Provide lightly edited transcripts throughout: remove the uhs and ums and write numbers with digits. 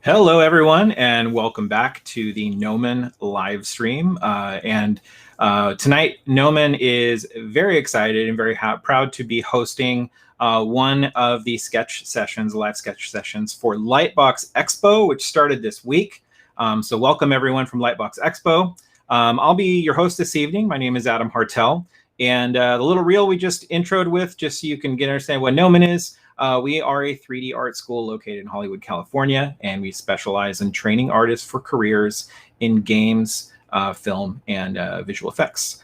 Hello, everyone, and welcome back to the Noman live stream. Tonight, Noman is very excited and very proud to be hosting one of the live sketch sessions for Lightbox Expo, which started this week. So welcome, everyone, from Lightbox Expo. I'll be your host this evening. My name is Adam Hartel. And the little reel we just introed with, just so you can understand what Noman is. We are a 3D art school located in Hollywood, California, and we specialize in training artists for careers in games, film, and visual effects.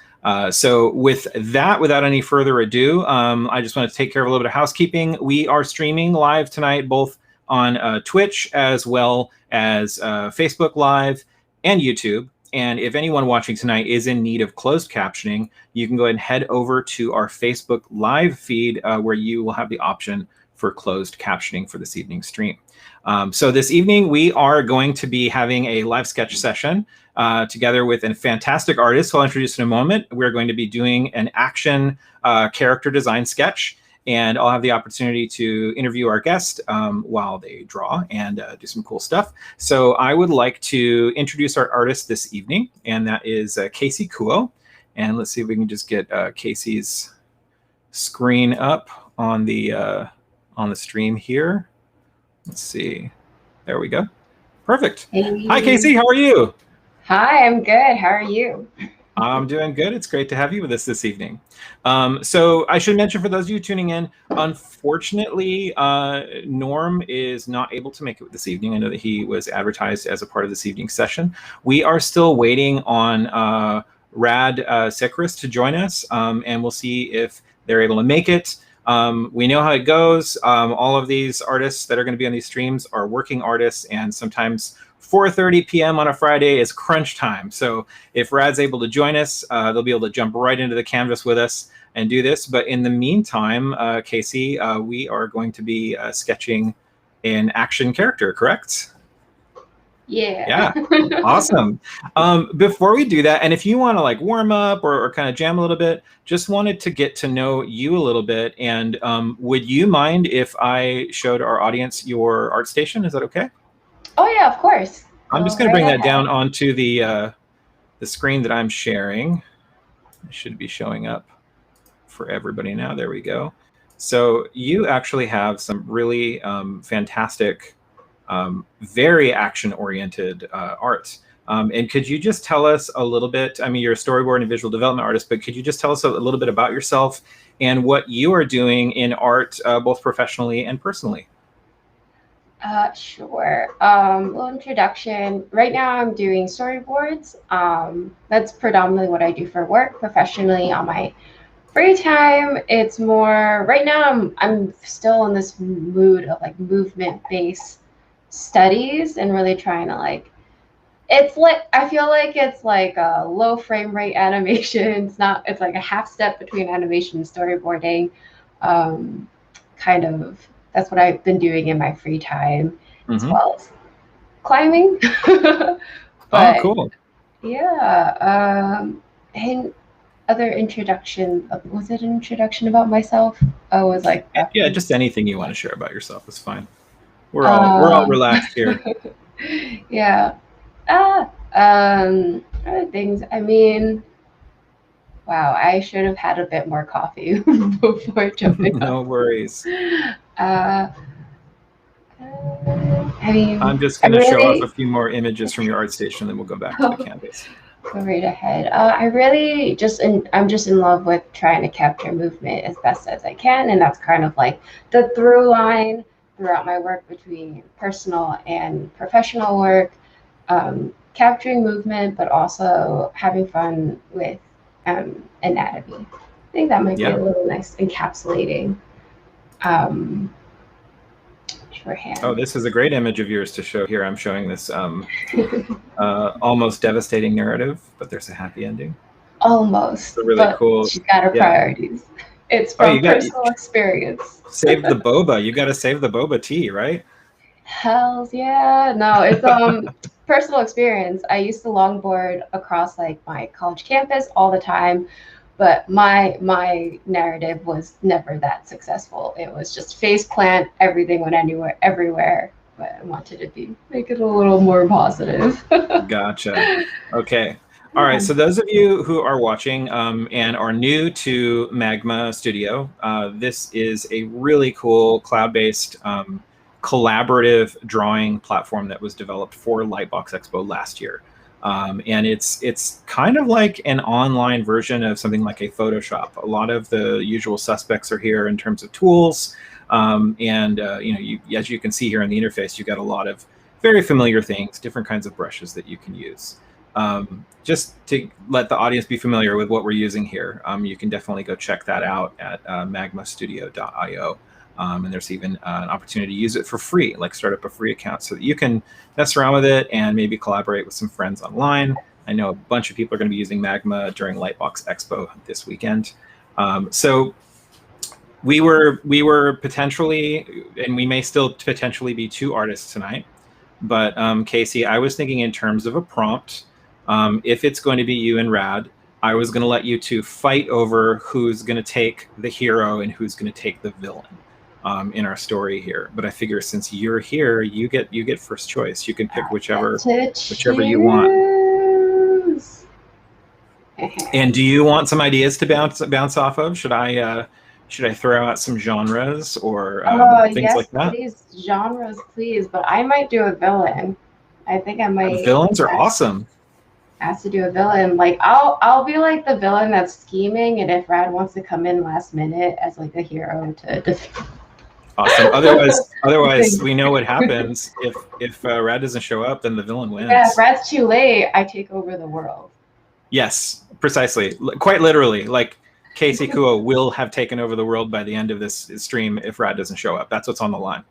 So with that, without any further ado, I just want to take care of a little bit of housekeeping. We are streaming live tonight, both on Twitch as well as Facebook Live and YouTube. And if anyone watching tonight is in need of closed captioning, you can go ahead and head over to our Facebook Live feed where you will have the option for closed captioning for this evening's stream. So this evening, we are going to be having a live sketch session together with a fantastic artist who I'll introduce in a moment. We're going to be doing an action character design sketch, and I'll have the opportunity to interview our guest while they draw and do some cool stuff. So I would like to introduce our artist this evening, and that is Casey Kuo. And let's see if we can just get Casey's screen up on the stream here. Let's see. There we go. Perfect. Hey. Hi, Casey. How are you? Hi, I'm good. How are you? I'm doing good. It's great to have you with us this evening. So I should mention for those of you tuning in, unfortunately, Norm is not able to make it this evening. I know that he was advertised as a part of this evening's session. We are still waiting on Rad Sikris to join us, and we'll see if they're able to make it. We know how it goes. All of these artists that are going to be on these streams are working artists, and sometimes 4:30 p.m. on a Friday is crunch time. So if Rad's able to join us, they'll be able to jump right into the canvas with us and do this. But in the meantime, Casey, we are going to be sketching an action character, correct? Yeah. Awesome. Before we do that, and if you want to like warm up or kind of jam a little bit, just wanted to get to know you a little bit. And would you mind if I showed our audience your art station? Is that okay? Oh yeah, of course. I'm just going to bring that down onto the screen that I'm sharing. It should be showing up for everybody now. There we go. So you actually have some really fantastic, very action-oriented art. And could you just tell us a little bit, I mean, you're a storyboard and visual development artist, but could you just tell us a little bit about yourself and what you are doing in art, both professionally and personally? Sure. Little introduction. Right now I'm doing storyboards. That's predominantly what I do for work. Professionally, on my free time, it's more, right now I'm still in this mood of like movement-based studies and really trying to like, it's like, I feel like it's like a low frame rate animation. It's like a half step between animation and storyboarding. Kind of, that's what I've been doing in my free time, as well as climbing. But, oh, cool. Yeah. And other introduction, was it an introduction about myself? I was like, yeah, just anything you want to share about yourself is fine. We're all relaxed here. Yeah. Other things. I mean, wow, I should have had a bit more coffee before jumping. No worries. I mean, I'm just going to show off a few more images from your art station, then we'll go back to the canvas. Go right ahead. I'm just in love with trying to capture movement as best as I can, and that's kind of like the through line throughout my work between personal and professional work, capturing movement, but also having fun with anatomy. I think that might be a little nice encapsulating shorthand. Oh, this is a great image of yours to show here. I'm showing this almost devastating narrative, but there's a happy ending. Almost. It's really cool. She's got her priorities. It's from personal experience. Save the boba. You got to save the boba tea, right? Hells yeah. No, it's personal experience. I used to longboard across like my college campus all the time, but my narrative was never that successful. It was just face plant, everything went anywhere, everywhere, but I wanted to make it a little more positive. Gotcha. Okay. All right. Yeah. So those of you who are watching and are new to Magma Studio, this is a really cool cloud-based collaborative drawing platform that was developed for Lightbox Expo last year. And it's kind of like an online version of something like a Photoshop. A lot of the usual suspects are here in terms of tools. As you can see here in the interface, you've got a lot of very familiar things, different kinds of brushes that you can use. Just to let the audience be familiar with what we're using here, you can definitely go check that out at magmastudio.io. And there's even an opportunity to use it for free, like start up a free account so that you can mess around with it and maybe collaborate with some friends online. I know a bunch of people are going to be using Magma during Lightbox Expo this weekend. So we were potentially, and we may still potentially be 2 artists tonight. But Casey, I was thinking in terms of a prompt. If it's going to be you and Rad, I was going to let you 2 fight over who's going to take the hero and who's going to take the villain in our story here. But I figure since you're here, you get first choice. You can pick whichever you want. And do you want some ideas to bounce off of? Should I throw out some genres or things yes, like that? please, genres, please. But I might do a villain. I think I might. Villains are awesome. Has to do a villain. Like I'll be like the villain that's scheming, and if Rad wants to come in last minute as like a hero to defeat. Awesome. Otherwise, we know what happens if Rad doesn't show up, then the villain wins. Yeah, if Rad's too late, I take over the world. Yes, precisely. Quite literally, like Casey Kuo will have taken over the world by the end of this stream if Rad doesn't show up. That's what's on the line.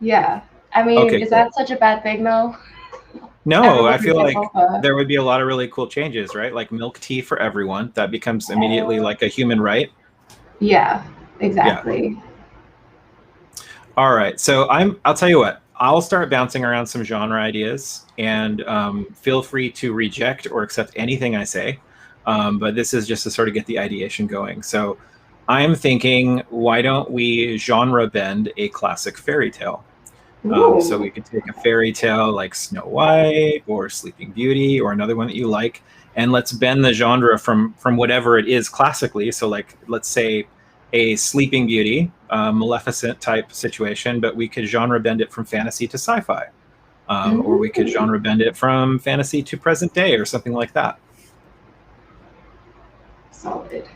Yeah, I mean, okay, is that such a bad thing though? No, I feel like there would be a lot of really cool changes, right? Like milk tea for everyone. That becomes immediately like a human right. Yeah, exactly. Yeah. All right, so I'll tell you what. I'll start bouncing around some genre ideas, and feel free to reject or accept anything I say. But this is just to sort of get the ideation going. So I'm thinking, why don't we genre bend a classic fairy tale? So we could take a fairy tale like Snow White or Sleeping Beauty or another one that you like, and let's bend the genre from whatever it is classically. So like, let's say a Sleeping Beauty, Maleficent type situation, but we could genre bend it from fantasy to sci-fi. Or we could genre bend it from fantasy to present day or something like that. Solid.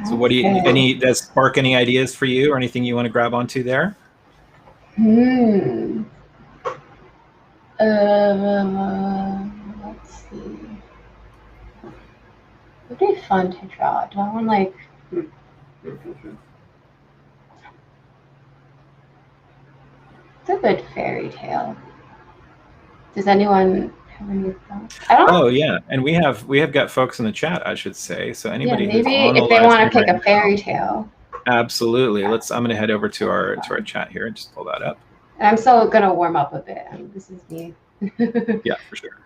So what do you, does spark any ideas for you or anything you want to grab onto there? Let's see. Would be fun to draw. Do I want like it's a good fairy tale. Does anyone have any thoughts? Oh yeah, and we have got folks in the chat, I should say. So anybody maybe if they want to pick a fairy tale. Absolutely. I'm going to head over to our chat here and just pull that up. And I'm still gonna warm up a bit. I mean, this is me. Yeah, for sure.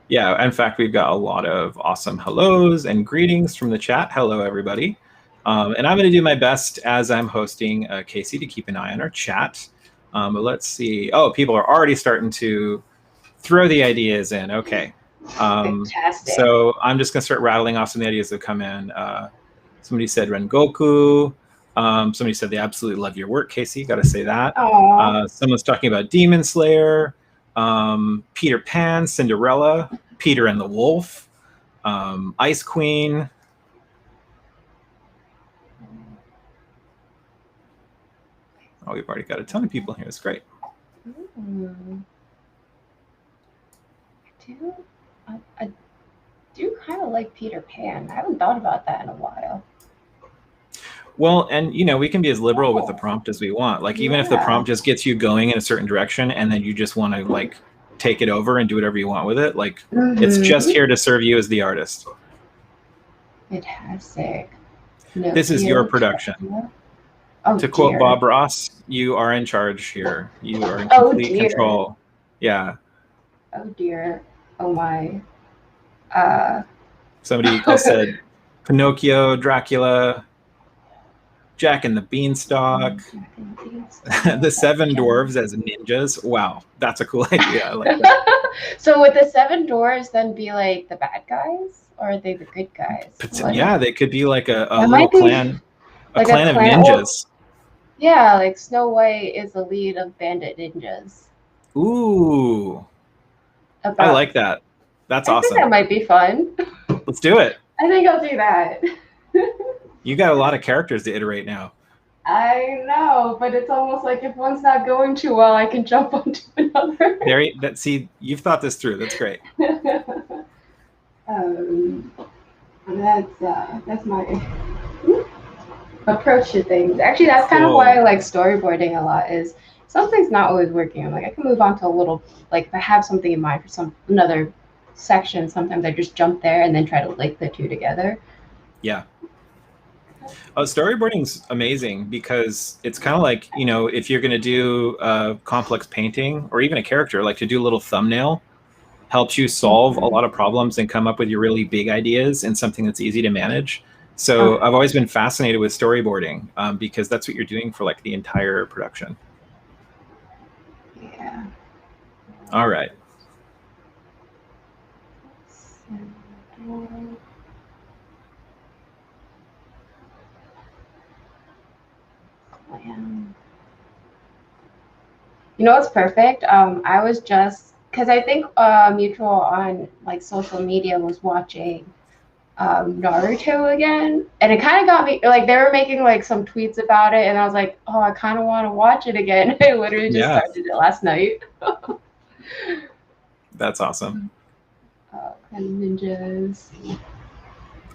Yeah, in fact, we've got a lot of awesome hellos and greetings from the chat. Hello, everybody. And I'm going to do my best as I'm hosting Casey to keep an eye on our chat. But let's see. Oh, people are already starting to throw the ideas in. Okay. Fantastic. So I'm just going to start rattling off some of the ideas that come in. Somebody said Rengoku. Somebody said they absolutely love your work, Casey. Got to say that. Someone's talking about Demon Slayer, Peter Pan, Cinderella, Peter and the Wolf, Ice Queen. Oh, we've already got a ton of people here. It's great. I do kind of like Peter Pan. I haven't thought about that in a while. Well, and we can be as liberal with the prompt as we want. Like even if the prompt just gets you going in a certain direction and then you just want to like take it over and do whatever you want with it, like it's just here to serve you as the artist. Fantastic. This is your production. To quote Bob Ross, you are in charge here. You are in complete control. Yeah. Oh dear. Oh my. Somebody else said Pinocchio, Dracula, Jack and the Beanstalk, Jack and the Beanstalk. the Seven Jack. Dwarves as ninjas. Wow, that's a cool idea. I like that. So would the seven dwarves then be like the bad guys, or are they the good guys? Yeah, they could be like a That little might be clan, a like a clan of clan. Well, ninjas. yeah, like Snow White is the lead of bandit ninjas. Ooh, I About, like that. That's I think that awesome. might be fun. Let's do it. I think I'll do that. You got a lot of characters to iterate now. I know, but it's almost like if one's not going too well, I can jump onto another. See, you've thought this through. That's great. um, that's my approach to things. Actually, that's kind of why I like storyboarding a lot. Is something's not always working. I'm like, I can move on to a little, like if I have something in mind for another section, sometimes I just jump there and then try to link the two together. Yeah. Storyboarding's amazing because it's kind of like, if you're going to do a complex painting or even a character, like to do a little thumbnail helps you solve a lot of problems and come up with your really big ideas in something that's easy to manage. So I've always been fascinated with storyboarding because that's what you're doing for like the entire production. Yeah. All right. You know what's perfect? I was just because I think mutual on like social media was watching Naruto again, and it kind of got me like they were making like some tweets about it, and I was like, oh, I kind of want to watch it again. I literally just started it last night. That's awesome. Clan of ninjas.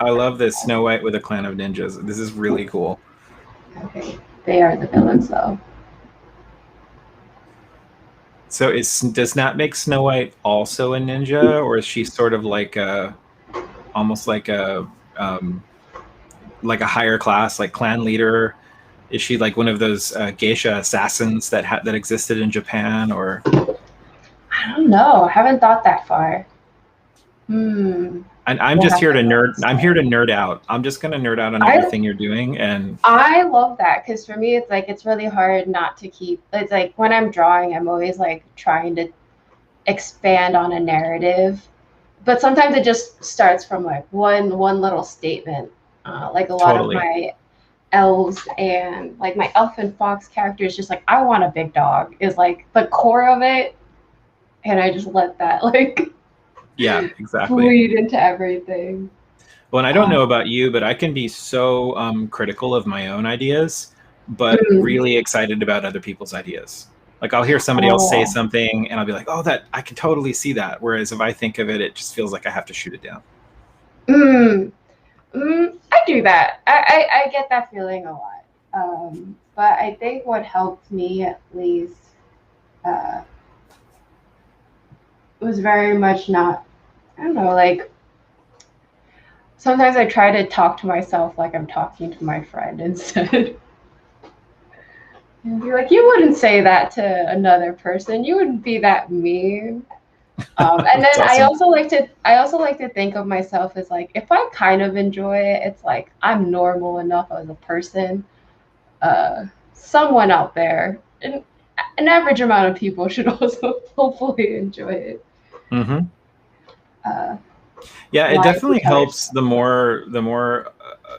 I love this Snow White with a clan of ninjas. This is really cool. Okay, they are the villains though. So does that make Snow White also a ninja, or is she sort of like almost like a higher class, like clan leader? Is she like one of those geisha assassins that existed in Japan, or? I don't know. I haven't thought that far. And I'm just here to nerd. I'm here to nerd out. I'm just gonna nerd out on everything you're doing, and I love that because for me, it's like it's really hard not to keep. It's like when I'm drawing, I'm always like trying to expand on a narrative, but sometimes it just starts from like one little statement. Like a lot of my elves and like my elf and fox characters, just like I want a big dog is like the core of it, and I just let that like. Yeah, exactly. Bleed into everything. Well, and I don't know about you, but I can be so critical of my own ideas, but really excited about other people's ideas. Like I'll hear somebody else say something and I'll be like, oh, that I can totally see that. Whereas if I think of it, it just feels like I have to shoot it down. I do that. I get that feeling a lot. But I think what helped me at least was very much not, I don't know, like sometimes I try to talk to myself like I'm talking to my friend instead. And be like, you wouldn't say that to another person. You wouldn't be that mean. And then awesome. I also like to think of myself as like, if I kind of enjoy it, it's like I'm normal enough as a person. Someone out there, an average amount of people should also hopefully enjoy it. Mm-hmm. Yeah, it definitely helps the more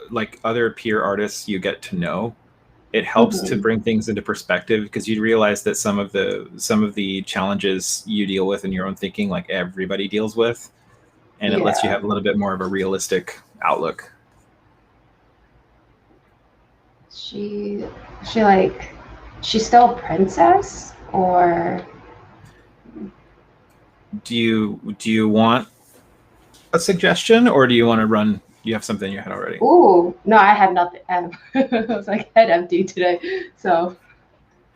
like other peer artists you get to know. It helps to bring things into perspective because you realize that some of the challenges you deal with in your own thinking, like everybody deals with, and it lets you have a little bit more of a realistic outlook. She's still a princess, or do you want a suggestion, or do you want to run? You have something in your head already? Ooh, no, I had nothing. I was like head empty today, so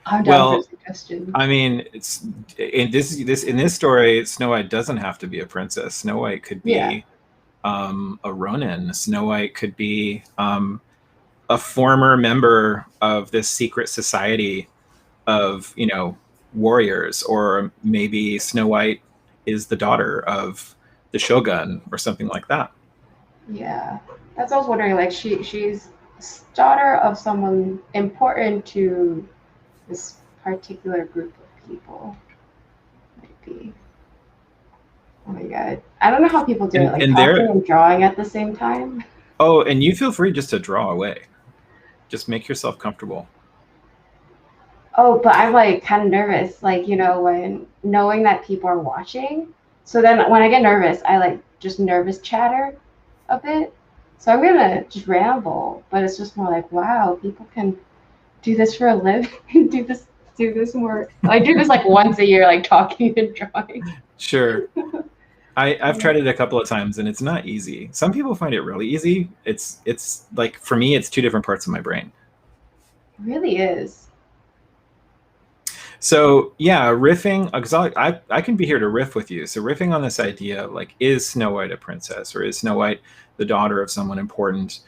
I'm down for suggestions. I mean, it's in this story, Snow White doesn't have to be a princess. Snow White could be a Ronin. Snow White could be a former member of this secret society of warriors, or maybe Snow White is the daughter of the shogun or something like that. Yeah, that's what I was wondering. Like she's daughter of someone important to this particular group of people. Might be. Oh my god. I don't know how people do it, like And talking and drawing at the same time. oh, and you feel free just to draw away. Just make yourself comfortable. Oh, but I'm like kind of nervous, like, when knowing that people are watching. So then when I get nervous, I like just nervous chatter a bit. So I'm gonna just ramble, but it's just more like, wow, people can do this for a living, do this more. I do this like once a year, like talking and drawing. Sure. I've tried it a couple of times and it's not easy. Some people find it really easy. It's like, for me, it's two different parts of my brain. It really is. So yeah, riffing, because I can be here to riff with you. So riffing on this idea of like, is Snow White a princess, or is Snow White the daughter of someone important?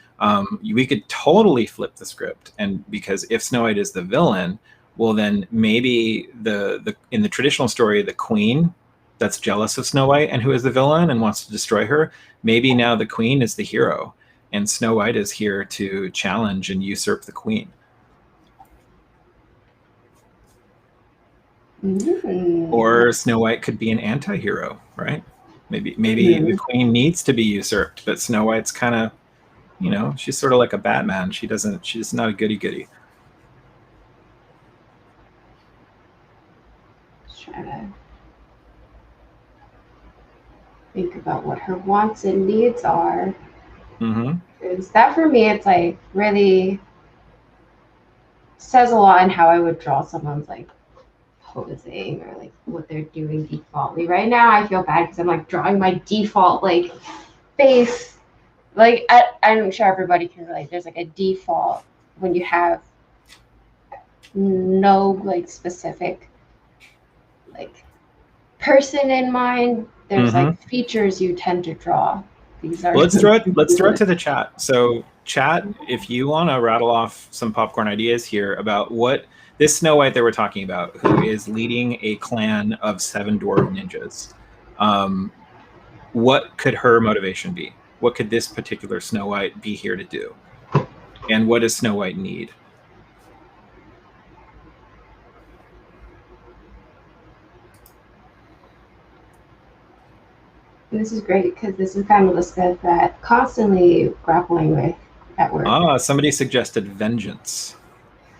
We could totally flip the script, and because if Snow White is the villain, well then maybe the in the traditional story, the queen that's jealous of Snow White and who is the villain and wants to destroy her, maybe now the queen is the hero, and Snow White is here to challenge and usurp the queen. Or Snow White could be an anti-hero, right? Maybe the queen needs to be usurped, but Snow White's kind of, she's sort of like a Batman. She's not a goody-goody. Just trying to think about what her wants and needs are. Because that for me, it's like really says a lot in how I would draw someone's like posing or like what they're doing defaultly. Right now I feel bad because I'm like drawing my default like face. Like I'm sure everybody can relate. There's like a default when you have no like specific like person in mind. There's like features you tend to draw. These are let's throw it to the chat. So chat, if you want to rattle off some popcorn ideas here about what this Snow White that we're talking about, who is leading a clan of 7 dwarf ninjas, what could her motivation be? What could this particular Snow White be here to do? And what does Snow White need? This is great because this is kind of the stuff that constantly grappling with at work. Ah, somebody suggested vengeance.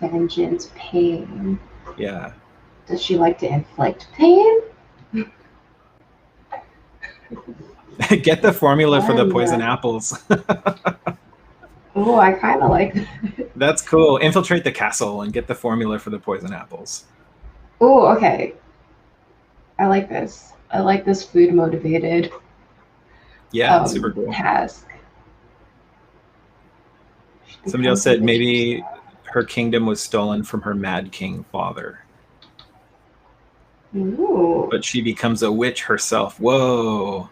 Vengeance, pain. Yeah. Does she like to inflict pain? Get the formula for the poison apples. Oh, I kind of like that. That's cool. Infiltrate the castle and get the formula for the poison apples. Oh, okay. I like this. I like this food motivated. Yeah, super cool. Task. Somebody else said maybe her kingdom was stolen from her Mad King father. Ooh. But she becomes a witch herself. Whoa.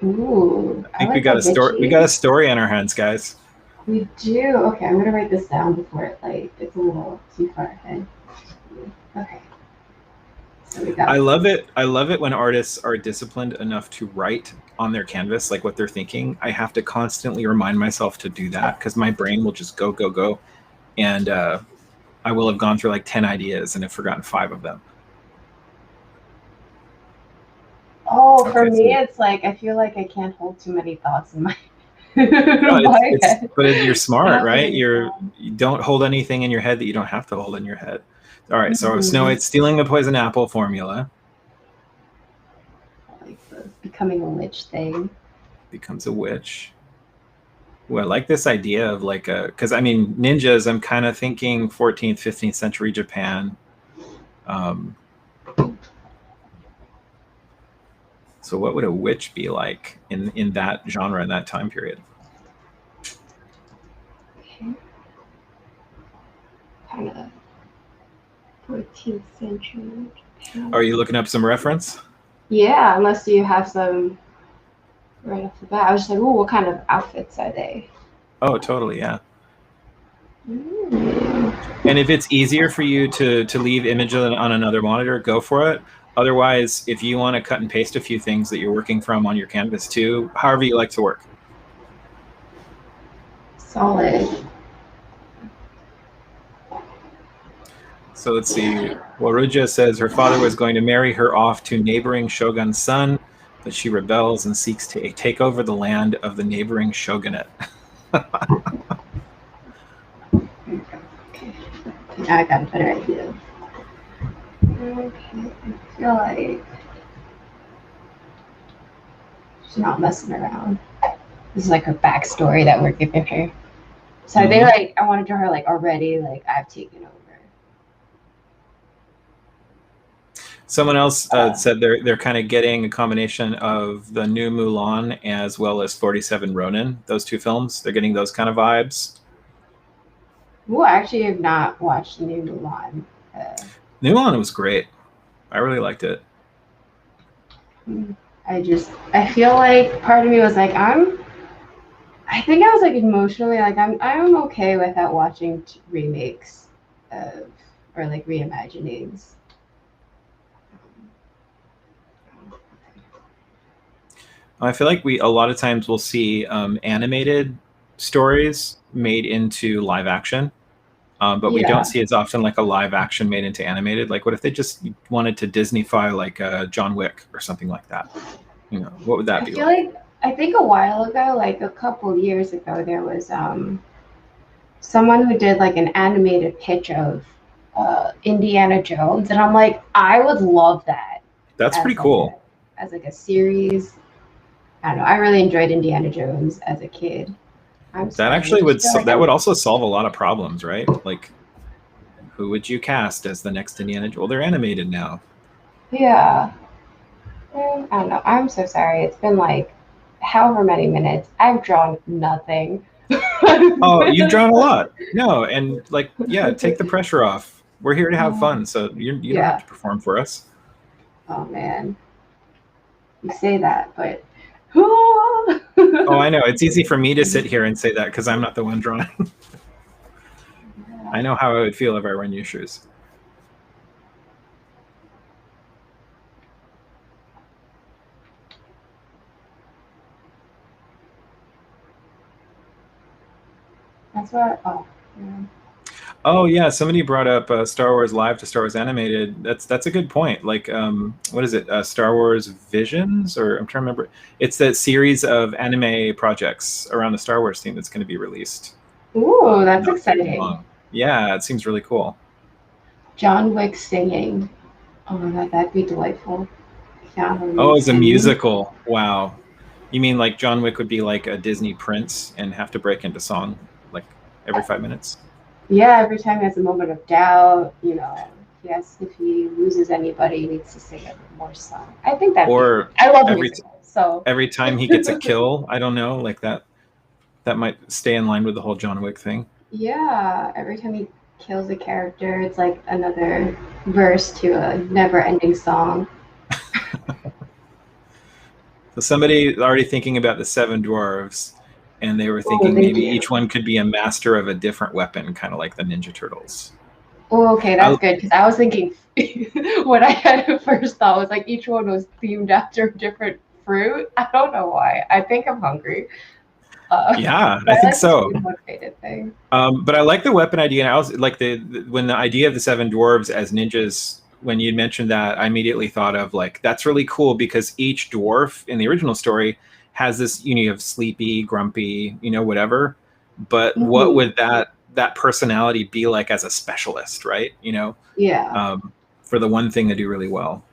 Ooh. I think we got a story. We got a story on our hands, guys. We do. Okay, I'm gonna write this down before it's a little too far ahead. Okay. So we got I love it. I love it when artists are disciplined enough to write on their canvas like what they're thinking. I have to constantly remind myself to do that because my brain will just go, and I will have gone through like 10 ideas and have forgotten 5 of them. Oh, for me, it's like I feel like I can't hold too many thoughts in my head. But you're smart, right? You don't hold anything in your head that you don't have to hold in your head. All right, so Snow White's stealing the poison apple formula. Like the becoming a witch thing. Becomes a witch. Ooh, I like this idea of like because I mean, ninjas, I'm kind of thinking 14th, 15th century Japan. So what would a witch be like in that genre, in that time period? Okay. Kind of 14th century Japan. Are you looking up some reference? Yeah, unless you have some right off the bat. I was just like, oh, what kind of outfits are they? Oh, totally, yeah. And if it's easier for you to leave image on another monitor, go for it. Otherwise, if you want to cut and paste a few things that you're working from on your canvas too, however you like to work. Solid. So let's see. Waruja says her father was going to marry her off to neighboring shogun's son, but she rebels and seeks to take over the land of the neighboring shogunate. Okay. Now I got a better idea. Okay, I feel like she's not messing around. This is like her backstory that we're giving her. So I think like I want to draw her like already like I've taken over. Someone else said they're kind of getting a combination of the new Mulan as well as 47 Ronin. Those two films, they're getting those kind of vibes. Ooh, I actually have not watched the new Mulan. New Mulan was great. I really liked it. I feel like part of me was like I think I was like emotionally like I'm okay without watching remakes of or like reimaginings. I feel like we a lot of times we'll see animated stories made into live action, but we don't see as often like a live action made into animated. Like, what if they just wanted to Disneyfy like John Wick or something like that? You know, what would that be like? I think a while ago, like a couple years ago, there was someone who did like an animated pitch of Indiana Jones, and I'm like, I would love that. That's pretty cool. As like a series. I don't know. I really enjoyed Indiana Jones as a kid. That actually would would also solve a lot of problems, right? Like, who would you cast as the next Indiana Jones? Well, they're animated now. Yeah. I don't know. I'm so sorry. It's been like however many minutes. I've drawn nothing. Oh, you've drawn a lot. No, and like, yeah, take the pressure off. We're here to have fun, so you don't have to perform for us. Oh man, you say that, but oh, I know. It's easy for me to sit here and say that because I'm not the one drawing. I know how I would feel if I were in your shoes. That's what. Oh. Yeah. Oh yeah, somebody brought up Star Wars Live to Star Wars Animated. That's a good point. Like, what is it? Star Wars Visions, or I'm trying to remember. It's that series of anime projects around the Star Wars theme that's going to be released. Ooh, that's exciting. Yeah, it seems really cool. John Wick singing. Oh my god, that'd be delightful. Oh, it's a musical. Wow. You mean like John Wick would be like a Disney prince and have to break into song like every 5 minutes? Yeah, every time he has a moment of doubt, you know, yes, if he loses anybody, he needs to sing more song. I think that. Or I love musicals, so every time he gets a kill, I don't know, like that might stay in line with the whole John Wick thing. Yeah, every time he kills a character, it's like another verse to a never-ending song. So somebody already thinking about the Seven Dwarves, and they were thinking maybe each one could be a master of a different weapon, kind of like the Ninja Turtles. Oh, okay, that's good, because I was thinking what I had at first thought was like each one was themed after a different fruit. I don't know why. I think I'm hungry. Yeah, I think so. Thing. But I like the weapon idea, and I was like when the idea of the Seven Dwarves as ninjas. When you mentioned that, I immediately thought of like that's really cool because each dwarf in the original story has this, you have sleepy, grumpy, whatever. But what would that personality be like as a specialist, right? Yeah. For the one thing they do really well.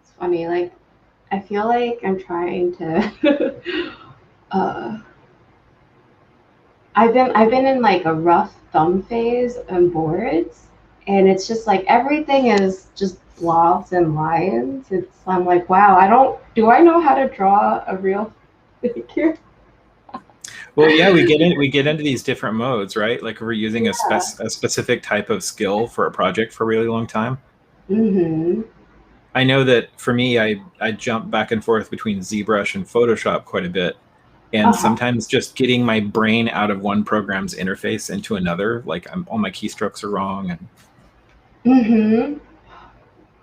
It's funny, like I feel like I'm trying to I've been in like a rough thumb phase on boards, and it's just like everything is just blobs and lines. I'm like, wow, do I know how to draw a real figure? Well, yeah, we get into these different modes, right? Like we're using a specific type of skill for a project for a really long time. Mm-hmm. I know that for me, I jump back and forth between ZBrush and Photoshop quite a bit. And sometimes just getting my brain out of one program's interface into another, like all my keystrokes are wrong. And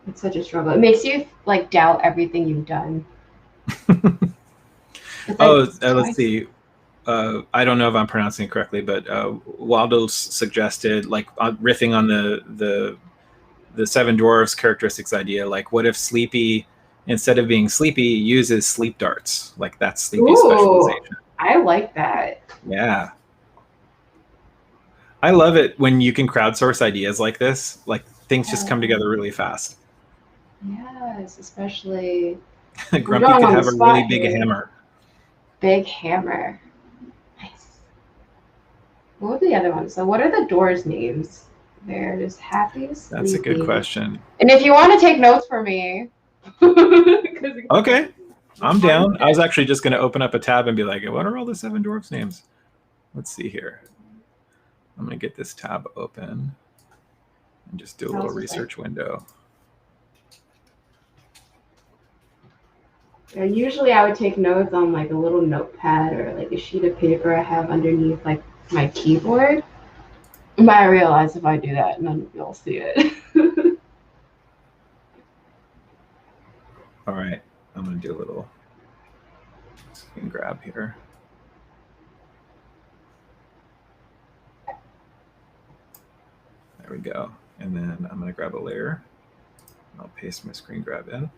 It's such a struggle. It makes you like doubt everything you've done. It's like Oh, let's twice. see. I don't know if I'm pronouncing it correctly, but Waldo suggested, like, riffing on the Seven Dwarfs characteristics idea. Like, what if Sleepy, instead of being sleepy, uses sleep darts? Like, that's Sleepy's Ooh, specialization. I like that. Yeah, I love it when you can crowdsource ideas like this. Like, things just come together really fast. Yes, especially I'm Grumpy going could on the have a really spot big here. hammer. Big hammer. Nice. What were the other ones? So what are the doors' names? There's Happy, That's a good Sleepy. question. And if you want to take notes for me, because Okay, I'm mine down. I was actually just going to open up a tab and be like, what are all the Seven Dwarfs names? Let's see here. I'm going to get this tab open and just do a little research window. usually I would take notes on like a little notepad or like a sheet of paper I have underneath like my keyboard. But I realize if I do that, none of you'll see it. All right, I'm going to do a little screen grab here. There we go. And then I'm going to grab a layer. I'll paste my screen grab in.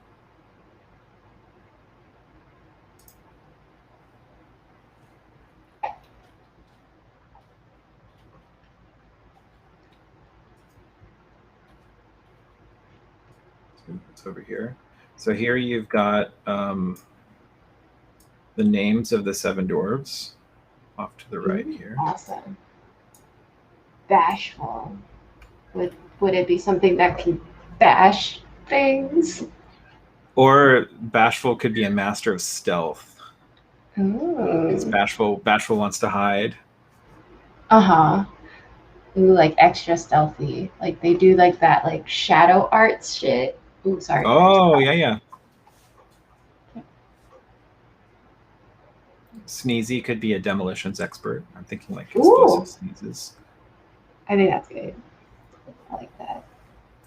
It's over here. So here you've got the names of the Seven Dwarves off to the right here. Awesome. Bashful. Would it be something that can bash things? Or Bashful could be a master of stealth. It's Ooh. Bashful wants to hide. Uh-huh. Ooh, like extra stealthy. Like they do like that like shadow arts shit. Ooh, sorry. Oh, yeah. Sneezy could be a demolitions expert. I'm thinking like explosive sneezes. I think that's good. I like that.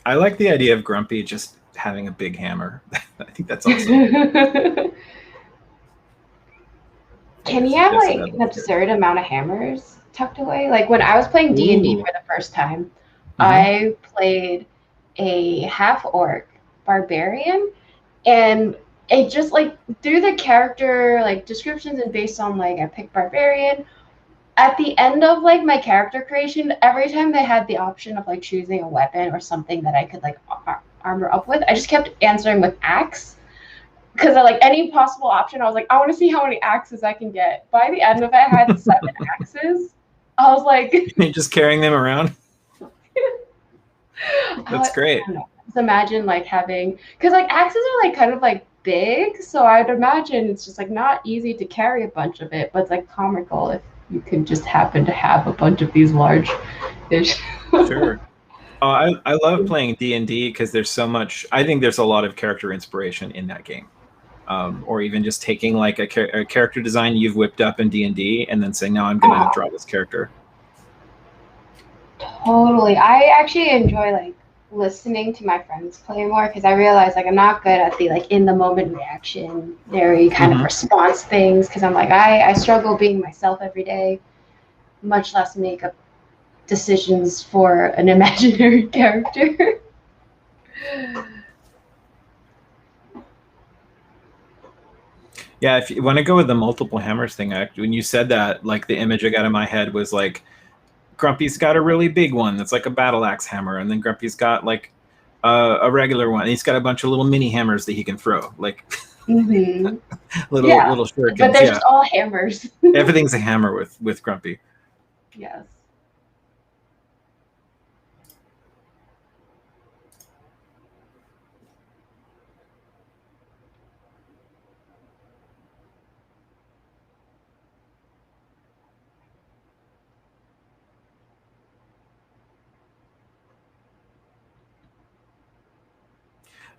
I like the idea of Grumpy just having a big hammer. I think that's awesome. Can he have like an absurd amount of hammers tucked away? Like when I was playing D&D for the first time, I played a half orc barbarian, and it just like through the character like descriptions and based on like I picked barbarian, at the end of like my character creation, every time they had the option of like choosing a weapon or something that I could like armor up with, I just kept answering with axe. Because like any possible option, I was like, I want to see how many axes I can get. By the end of it, I had 7 axes. I was like, you're just carrying them around. That's great. I don't know. Just imagine like having, because like axes are like kind of like big, so I'd imagine it's just like not easy to carry a bunch of it, but it's like comical if you can just happen to have a bunch of these large fish. Sure. Oh, I love playing D&D because there's so much. I think there's a lot of character inspiration in that game. Or even just taking like a character design you've whipped up in D&D and then saying, no, I'm going to draw this character. Totally. I actually enjoy like listening to my friends play more because I realize like I'm not good at the like in the moment reaction, very kind of response things because I'm like I struggle being myself every day, much less make up decisions for an imaginary character. Yeah, if you want to go with the multiple hammers thing, when you said that, like the image I got in my head was like Grumpy's got a really big one that's like a battle axe hammer, and then Grumpy's got like a regular one. And he's got a bunch of little mini hammers that he can throw, like little shurikens. But they're just all hammers. Everything's a hammer with Grumpy. Yes.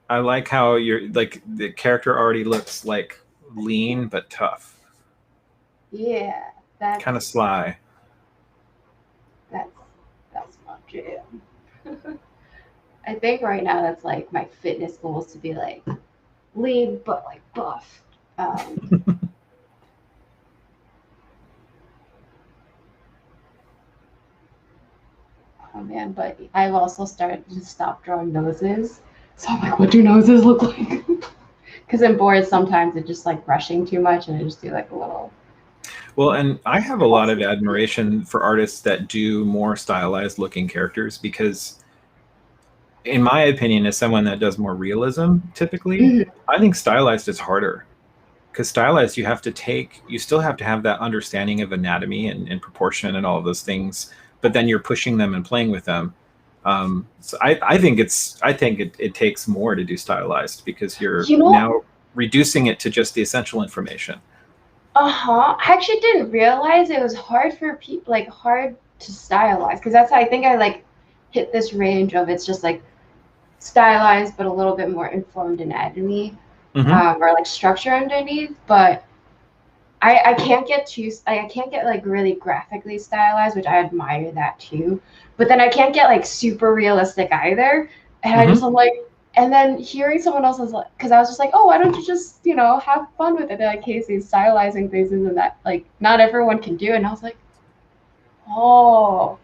I like how you're like the character already looks like lean but tough. Yeah, that's kind of sly. That's my jam. I think right now that's like my fitness goal is to be like lean but like buff. Oh man, but I've also started to stop drawing noses. So I'm like, what do noses look like? Because in boards sometimes it's just like brushing too much, and I just do like a little. Well, and I have a lot of admiration for artists that do more stylized looking characters because, in my opinion, as someone that does more realism typically, Mhm. I think stylized is harder because stylized you still have to have that understanding of anatomy and proportion and all of those things, but then you're pushing them and playing with them. So I think it takes more to do stylized because you're You know, now reducing it to just the essential information. uh-huh. I actually didn't realize it was hard for people, like hard to stylize, because that's how I think I like hit this range of it's just like stylized but a little bit more informed anatomy, Hmm. or like structure underneath. But I can't get too I can't get like really graphically stylized, which I admire that too. But then I can't get like super realistic either. And I just Hmm. I'm like, and then hearing someone else's like, because I was just like, oh, why don't you just have fun with it? They're like, Casey, stylizing things isn't that like not everyone can do. And I was like, oh.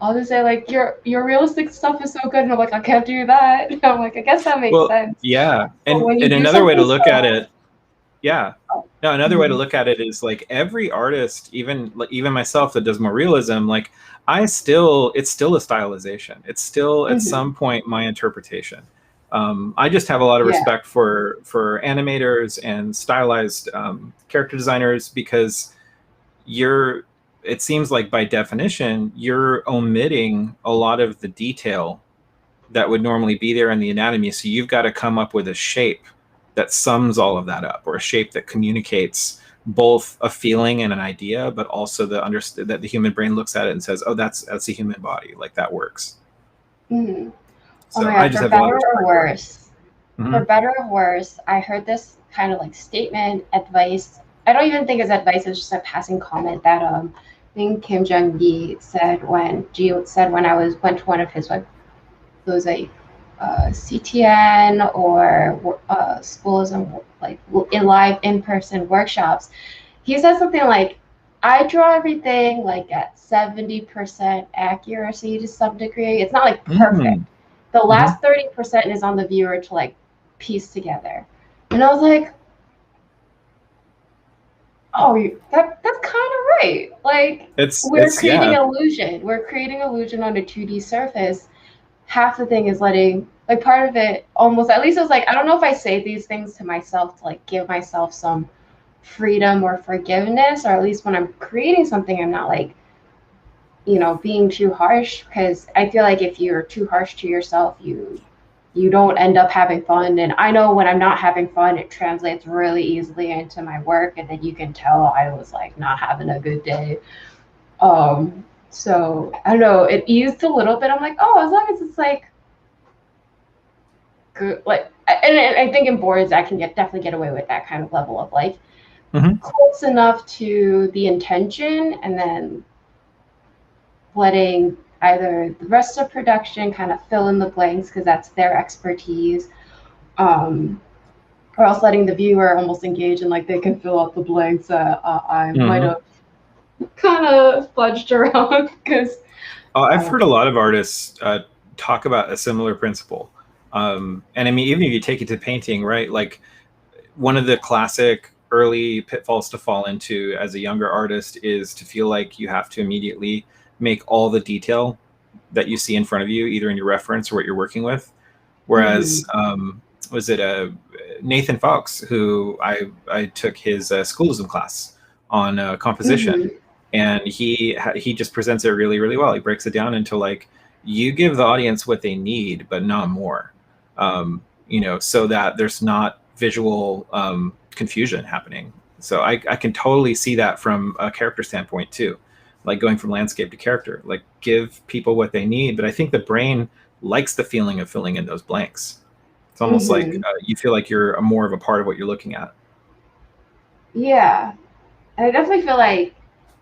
I'll just say like your realistic stuff is so good, and I'm like I can't do that. And I'm like I guess that makes Well, sense. yeah, But when you and do another way to something look at so, it, yeah, oh, no, another way to mhm, look at it is like every artist, even myself that does more realism, like I still, it's still a stylization. It's still at mhm, some point my interpretation. I just have a lot of yeah. respect for animators and stylized character designers because you're. It seems like by definition you're omitting a lot of the detail that would normally be there in the anatomy. So you've got to come up with a shape that sums all of that up, or a shape that communicates both a feeling and an idea, but also that the human brain looks at it and says, "Oh, that's a human body. Like that works." Mhm. Oh my So I God, just for have a lot of better or respect for it. worse, Mm-hmm. I heard this kind of like statement, advice. I don't even think it's advice, it's just a passing comment that I think Kim Jong Gi said when I went to one of his like those like CTN or schools and like in live in person workshops. He said something like, "I draw everything like at 70% accuracy to some degree. It's not like perfect. Mm-hmm. The Mm-hmm. last 30% is on the viewer to like piece together." And I was like, "Oh, that's kind of right. Like we're It's creating yeah. illusion. We're creating illusion on a 2D surface. Half the thing is letting like part of it almost at least it was like I don't know if I say these things to myself to like give myself some freedom or forgiveness, or at least when I'm creating something I'm not like being too harsh, because I feel like if you're too harsh to yourself you don't end up having fun. And I know when I'm not having fun it translates really easily into my work, and then you can tell I was like not having a good day. So I don't know, it eased a little bit. I'm like, oh, as long as it's like good, like, and I think in boards I can definitely get away with that kind of level of like Mm-hmm. close enough to the intention, and then letting either the rest of production kind of fill in the blanks because that's their expertise, um, or else letting the viewer almost engage and like they can fill out the blanks that I might Mm-hmm. have kind of fudged around because I've um, heard a lot of artists talk about a similar principle. And I mean, even if you take it to painting, right? Like one of the classic early pitfalls to fall into as a younger artist is to feel like you have to immediately make all the detail that you see in front of you, either in your reference or what you're working with. Whereas, mhm, was it Nathan Fox, who I took his schoolism class on composition, mhm, and he just presents it really really well. He breaks it down into like you give the audience what they need, but not more. So that there's not visual confusion happening. So I can totally see that from a character standpoint too, like going from landscape to character. Like give people what they need, but I think the brain likes the feeling of filling in those blanks. It's almost like mhm. you feel like you're a more of a part of what you're looking at. Yeah, and I definitely feel like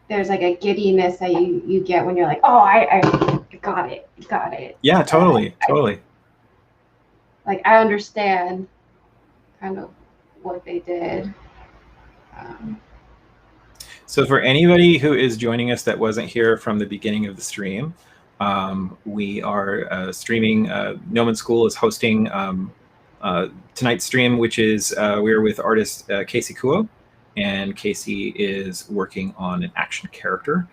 there's like a giddiness that you get when you're like, oh, I got it, got it. Yeah, totally, I totally. like I understand kind of what they did. So for anybody who is joining us that wasn't here from the beginning of the stream, we are streaming. Gnomon School is hosting tonight's stream, which is we're with artist Casey Kuo, and Casey is working on an action character.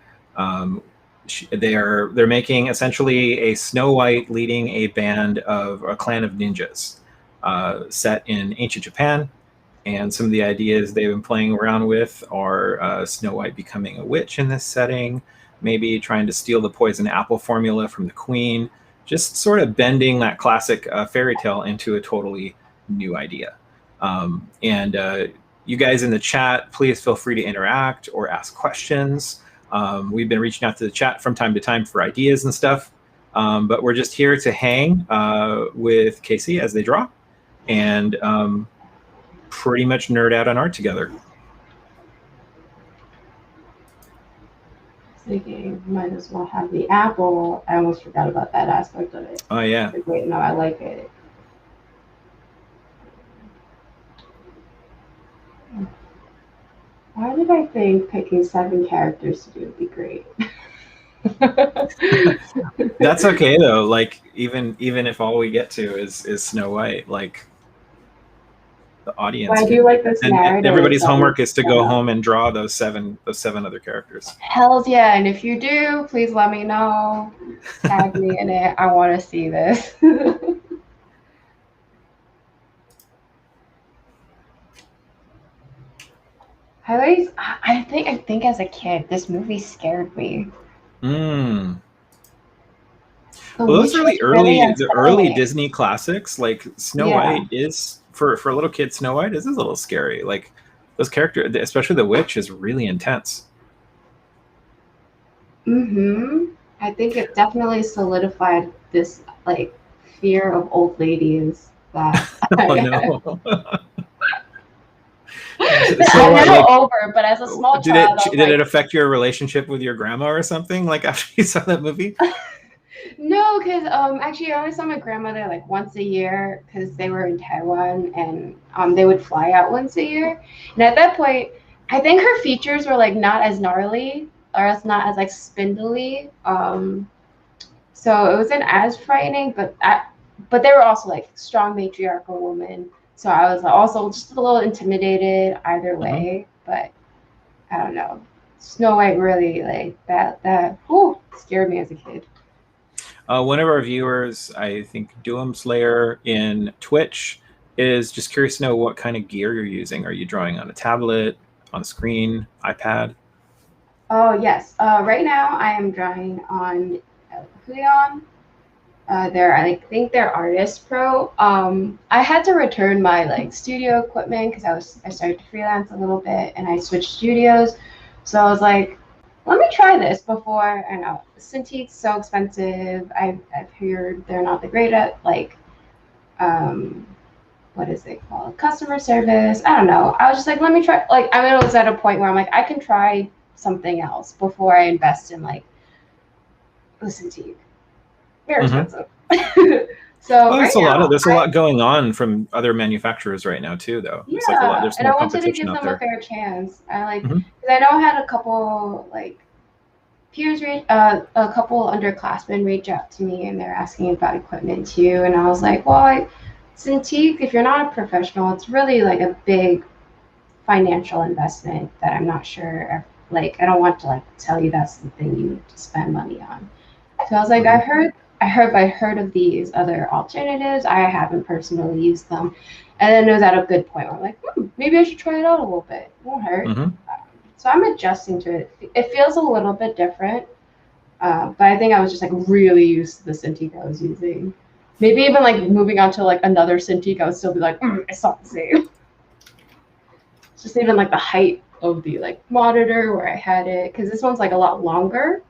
They're making essentially a Snow White leading a band of a clan of ninjas set in ancient Japan. And some of the ideas they've been playing around with are Snow White becoming a witch in this setting, maybe trying to steal the poison apple formula from the queen, just sort of bending that classic fairy tale into a totally new idea. You guys in the chat, please feel free to interact or ask questions. We've been reaching out to the chat from time to time for ideas and stuff, but we're just here to hang with Casey as they draw, and pretty much nerd out on art together. Thinking might as well have the apple. I almost forgot about that aspect of it. Oh yeah. Like, wait, no, I like it. Why did I think picking 7 characters to do would be great? That's okay though. Like even if all we get to is Snow White, like the audience. Well, I do like this narrative. Everybody's homework is to go home and draw those seven other characters. Hells yeah! And if you do, please let me know. Tag me in it. I want to see this. I think as a kid, this movie scared me. Well, those are the early Disney classics. Like Snow White is for a little kid. Snow White is a little scary. Like those characters, especially the witch, is really intense. I think it definitely solidified this like fear of old ladies that. Oh no. I'm never over, but as a small child, did it affect your relationship with your grandma or something? Like after you saw that movie? No, because actually I only saw my grandmother like once a year because they were in Taiwan, and they would fly out once a year. And at that point, I think her features were like not as gnarly or not as like spindly. So it wasn't as frightening, but they were also like strong matriarchal women. So I was also just a little intimidated either way, but I don't know. Snow White really like that scared me as a kid. One of our viewers, I think Doom Slayer in Twitch, is just curious to know what kind of gear you're using. Are you drawing on a tablet, on a screen, iPad? Oh yes. Right now I am drawing on Huion. I think they're Artist Pro. I had to return my like studio equipment because I started to freelance a little bit and I switched studios. So I was like, let me try this before. I know Cintiq's so expensive. I've heard they're not the great at like what is it called? Customer service. I don't know. I was just like, let me try. Like I was at a point where I'm like, I can try something else before I invest in like the Cintiq. Very expensive. So there's a lot going on from other manufacturers right now too, though. Yeah, there's and I wanted to give them a fair chance. Because I know I had a couple like peers, a couple underclassmen reach out to me, and they're asking about equipment too. And I was like, well, Cintiq, if you're not a professional, it's really like a big financial investment that I'm not sure. Like, I don't want to like tell you that's the thing you need to spend money on. So I was like, I heard of these other alternatives. I haven't personally used them. And then it was at a good point where I'm like, maybe I should try it out a little bit. It won't hurt. So I'm adjusting to it. It feels a little bit different. But I think I was just like really used to the Cintiq I was using. Maybe even like moving on to like another Cintiq, I would still be like, it's not the same. It's just even like the height of the like monitor where I had it. Because this one's like a lot longer.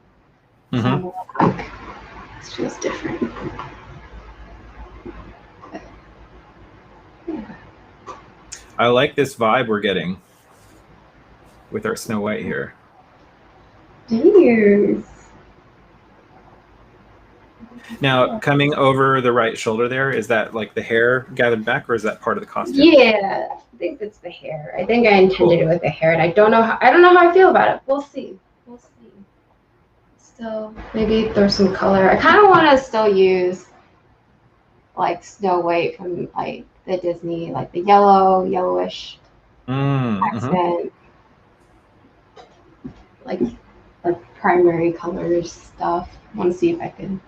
So I'm like, it's just different. I like this vibe we're getting with our Snow White here. Cheers. Now, coming over the right shoulder there, is that like the hair gathered back, or is that part of the costume? Yeah, I think it's the hair. I think I intended it with the hair, and I don't know how I feel about it. We'll see. We'll see. Still, maybe throw some color. I kind of want to still use like Snow White from like the Disney, like the yellowish Mm-hmm. accent, like primary colors stuff. I want to see if I can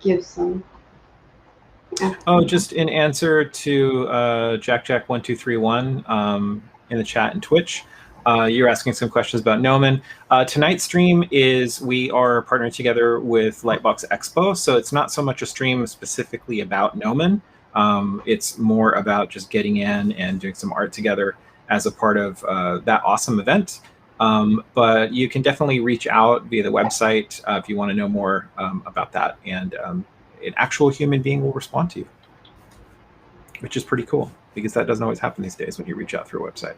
give some. Oh, just in answer to Jack1231 in the chat and Twitch, you're asking some questions about Gnomon. Tonight's stream is we are partnering together with Lightbox Expo, so it's not so much a stream specifically about Gnomon. It's more about just getting in and doing some art together as a part of that awesome event. But you can definitely reach out via the website if you want to know more about that, and an actual human being will respond to you, which is pretty cool because that doesn't always happen these days when you reach out through a website.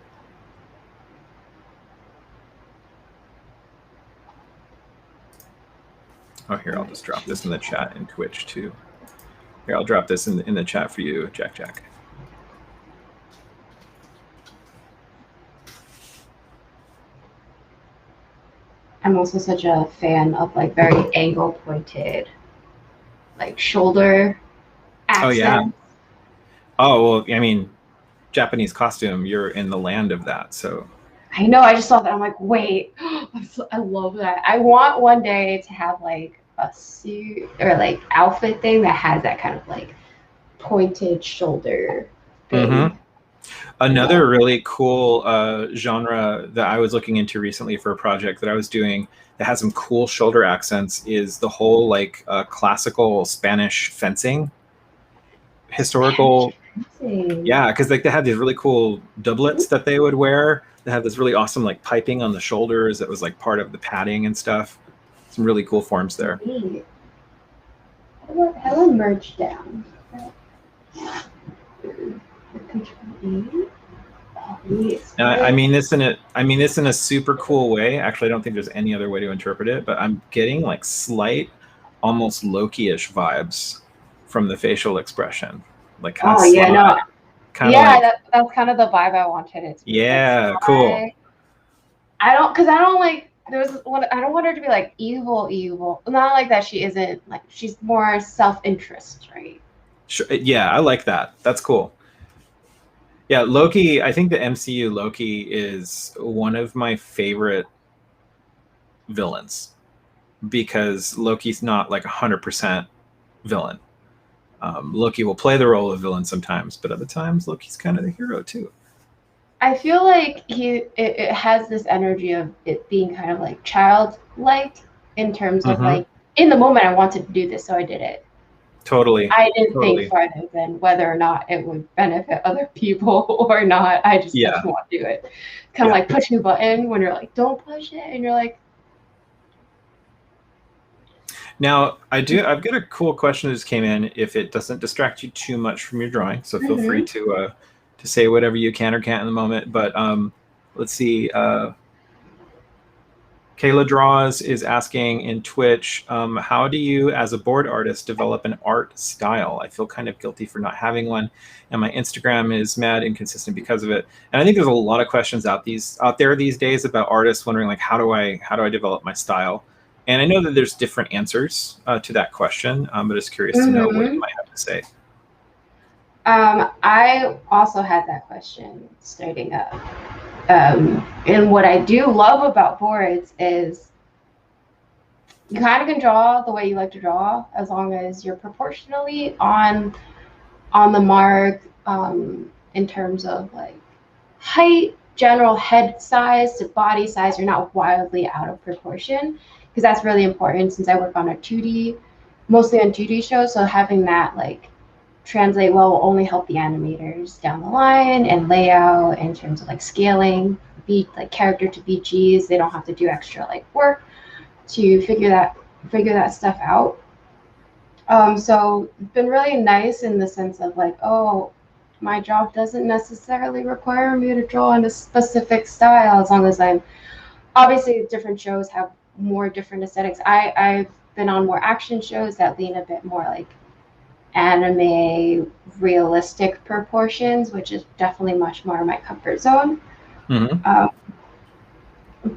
Oh, here, I'll just drop this in the chat in Twitch too. Here, I'll drop this in the chat for you, Jack. I'm also such a fan of like very angle pointed, like shoulder accents. Oh yeah. Oh well, I mean, Japanese costume. You're in the land of that, so. I know. I just saw that. I'm like, wait, I love that. I want one day to have like a suit or like outfit thing that has that kind of like pointed shoulder thing. Mm-hmm. Another really cool genre that I was looking into recently for a project that I was doing that has some cool shoulder accents is the whole like classical Spanish fencing, historical. Yeah, because like they had these really cool doublets that they would wear. They had this really awesome like piping on the shoulders that was like part of the padding and stuff. Some really cool forms there. How do I merge down? And I mean this in a super cool way. Actually, I don't think there's any other way to interpret it, but I'm getting like slight, almost Loki-ish vibes from the facial expression. Like kind of yeah, no. Yeah, like, that's kind of the vibe I wanted it to be. Yeah, like, cool. I don't like. I don't want her to be like evil. Not like that. She isn't like. She's more self-interest, right? Sure. Yeah, I like that. That's cool. Yeah, Loki. I think the MCU Loki is one of my favorite villains because Loki's not like 100% villain. Loki will play the role of villain sometimes, but other times Loki's kind of the hero too. I feel like it has this energy of it being kind of like childlike in terms of like in the moment I wanted to do this, so I did it. Totally. I didn't think farther than whether or not it would benefit other people or not. I just didn't want to do it. Kind of like pushing a button when you're like, don't push it, and you're like. Now, I've got a cool question that just came in. If it doesn't distract you too much from your drawing, so feel free to say whatever you can or can't in the moment. But let's see. Kayla Draws is asking in Twitch, how do you, as a board artist, develop an art style? I feel kind of guilty for not having one, and my Instagram is mad inconsistent because of it. And I think there's a lot of questions out there these days about artists wondering like, how do I develop my style? And I know that there's different answers to that question, but just curious to know what you might have to say. I also had that question starting up. And what I do love about boards is you kind of can draw the way you like to draw as long as you're proportionally on the mark in terms of like height, general head size to body size. You're not wildly out of proportion because that's really important since I work on mostly on 2D shows. So having that like translate well will only help the animators down the line and layout in terms of like scaling, like character to BGs. They don't have to do extra like work to figure that stuff out. So it's been really nice in the sense of like, oh, my job doesn't necessarily require me to draw in a specific style as long as I'm obviously different shows have more different aesthetics. I've been on more action shows that lean a bit more like anime realistic proportions, which is definitely much more my comfort zone. Mm-hmm. Um,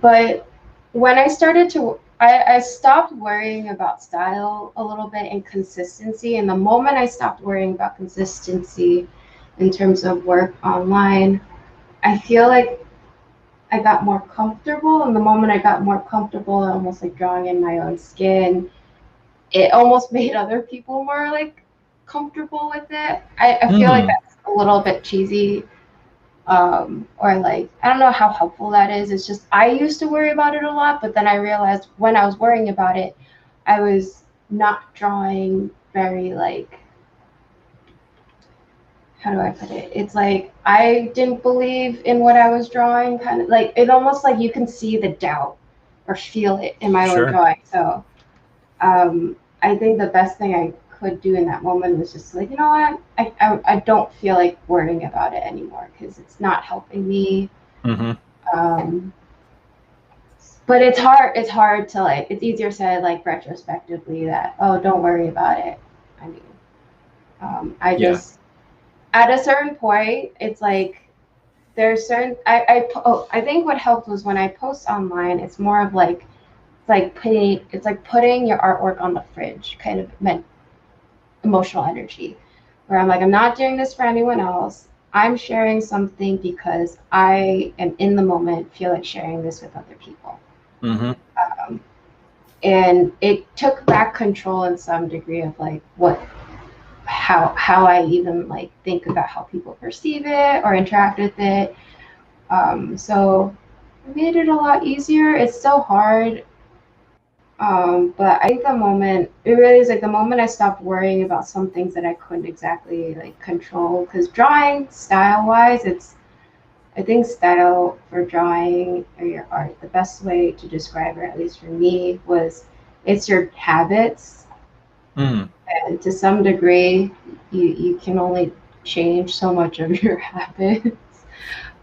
but when I started to, I stopped worrying about style a little bit and consistency. And the moment I stopped worrying about consistency in terms of work online, I feel like I got more comfortable. And the moment I got more comfortable, almost like drawing in my own skin, it almost made other people more like comfortable with it. I feel like Mm. that's a little bit cheesy, or like I don't know how helpful that is. It's just I used to worry about it a lot, but then I realized when I was worrying about it, I was not drawing very like, how do I put it? It's like I didn't believe in what I was drawing, kind of like it almost like you can see the doubt or feel it in my own Sure. drawing. So I think the best thing I could do in that moment was just like, you know what, I don't feel like worrying about it anymore because it's not helping me. Mm-hmm. Um, but it's hard. It's hard to like. It's easier said like retrospectively that, oh, don't worry about it. I mean, I Yeah. just at a certain point, it's like there's certain. I think what helped was when I post online. It's more of like it's like putting your artwork on the fridge, kind of meant emotional energy, where I'm like, I'm not doing this for anyone else. I'm sharing something because I am in the moment, feel like sharing this with other people. Mm-hmm. Um, and it took back control in some degree of like how I even like think about how people perceive it or interact with it. So it made it a lot easier. It's still hard. But I think the moment it really is like the moment I stopped worrying about some things that I couldn't exactly like control. Because drawing style wise, I think style for drawing or your art, the best way to describe it, at least for me, was it's your habits. Mm. And to some degree, you can only change so much of your habits.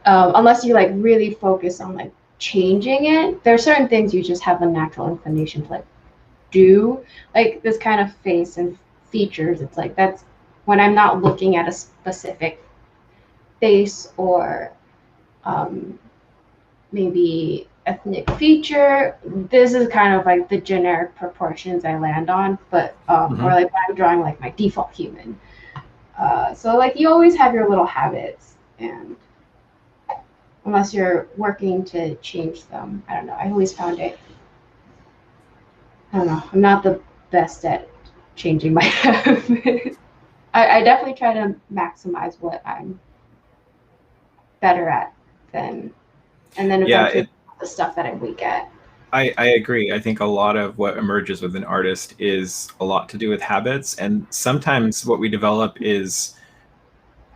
Unless you like really focus on like changing it. There are certain things you just have a natural inclination to like do, like this kind of face and features. It's like that's when I'm not looking at a specific face or um, maybe ethnic feature. This is kind of like the generic proportions I land on, but or Mm-hmm. like when I'm drawing like my default human. So like you always have your little habits, and unless you're working to change them, I don't know. I always found it. I don't know. I'm not the best at changing my habits. I definitely try to maximize what I'm better at than, and then Yeah. eventually the stuff that I'm weak at. I agree. I think a lot of what emerges with an artist is a lot to do with habits. And sometimes what we develop is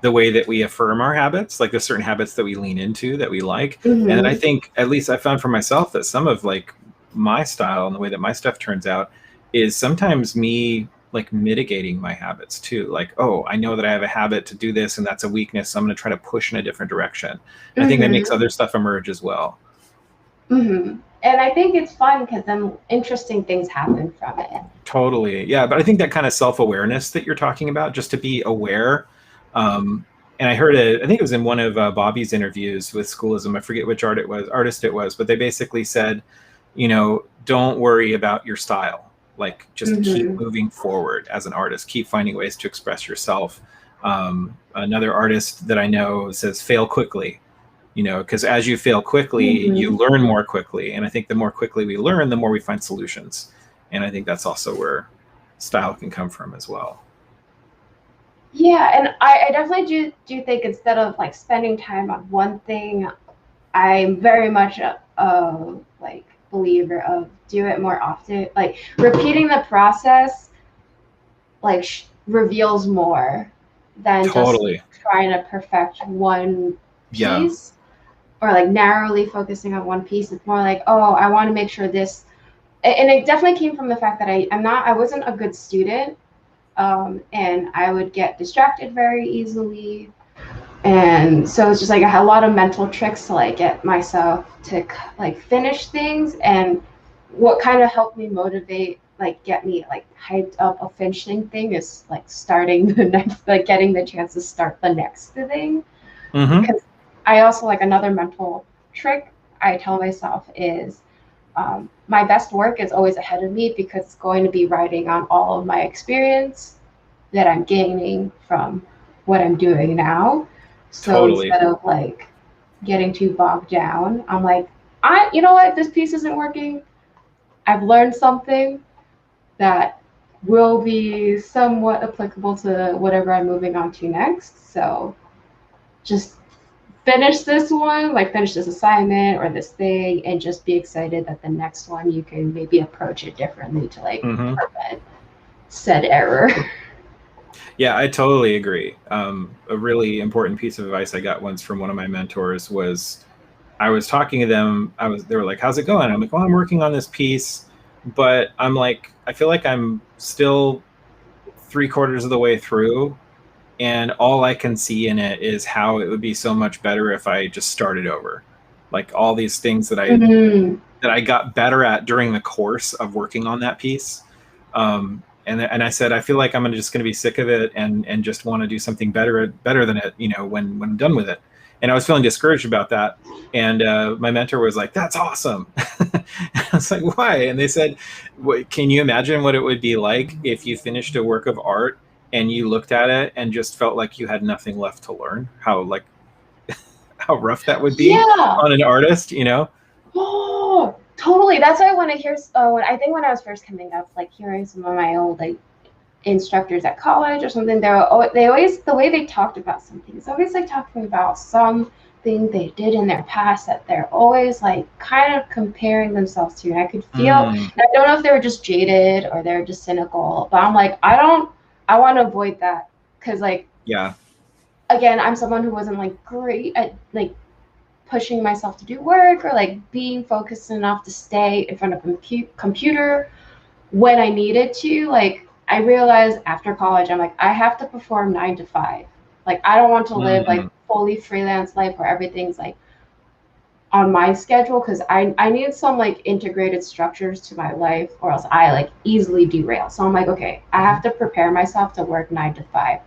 the way that we affirm our habits, like there's certain habits that we lean into that we like. And I Mm-hmm. think, at least I found for myself, that some of like my style and the way that my stuff turns out is sometimes me like mitigating my habits too. Like, oh, I know that I have a habit to do this and that's a weakness. So I'm going to try to push in a different direction. And I think that makes Mm-hmm. other stuff emerge as well. Mm-hmm. And I think it's fun because then interesting things happen from it. Totally. Yeah. But I think that kind of self awareness that you're talking about, just to be aware. Um, and I heard it, I think it was in one of Bobby's interviews with Schoolism. I forget which artist it was, but they basically said, don't worry about your style. Like, just keep Mm-hmm. moving forward as an artist, keep finding ways to express yourself. Another artist that I know says, fail quickly, because as you fail quickly, you Mm-hmm. learn more quickly. And I think the more quickly we learn, the more we find solutions. And I think that's also where style can come from as well. Yeah, and I definitely do think instead of like spending time on one thing, I'm very much a like believer of do it more often. Like repeating the process like reveals more than just Totally. trying to perfect one Yeah. piece or like narrowly focusing on one piece. It's more like, oh, I want to make sure this, and it definitely came from the fact that I wasn't a good student, and I would get distracted very easily. And so it's just like I had a lot of mental tricks to like get myself to like finish things. And what kind of helped me motivate like get me like hyped up a finishing thing is like starting the next, like getting the chance to start the next thing. Mm-hmm. Because I also like another mental trick I tell myself is my best work is always ahead of me because it's going to be riding on all of my experience that I'm gaining from what I'm doing now. So Totally. instead of like getting too bogged down, I'm like, you know what, this piece isn't working. I've learned something that will be somewhat applicable to whatever I'm moving on to next. So just finish this one, like finish this assignment or this thing, and just be excited that the next one you can maybe approach it differently to like Mm-hmm. prevent said error. Yeah, I totally agree. A really important piece of advice I got once from one of my mentors was I was talking to them. They were like, "How's it going?" I'm like, "Well, I'm working on this piece, but I'm like, I feel like I'm still three-quarters of the way through, and all I can see in it is how it would be so much better if I just started over. Like all these things Mm-hmm. that I got better at during the course of working on that piece. And I said, I feel like I'm just going to be sick of it and just want to do something better than it, when I'm done with it. And I was feeling discouraged about that. And my mentor was like, "That's awesome." I was like, "Why?" And they said, "Can you imagine what it would be like if you finished a work of art and you looked at it and just felt like you had nothing left to learn? How rough that would be Yeah. on an artist?" Oh, totally. That's what I want to hear. When I think when I was first coming up, like hearing some of my old like instructors at college or something, they always the way they talked about something is always like talking about something they did in their past that they're always like kind of comparing themselves to. And I could feel, Mm, and I don't know if they were just jaded or they're just cynical, but I'm like, I want to avoid that because like yeah. again, I'm someone who wasn't like great at like pushing myself to do work or like being focused enough to stay in front of a computer when I needed to. Like I realized after college, I'm like, I have to perform 9 to 5. Like I don't want to live like Mm, fully freelance life where everything's like on my schedule because I need some like integrated structures to my life or else I like easily derail. So I'm like, okay, I have to prepare myself to work 9 to 5.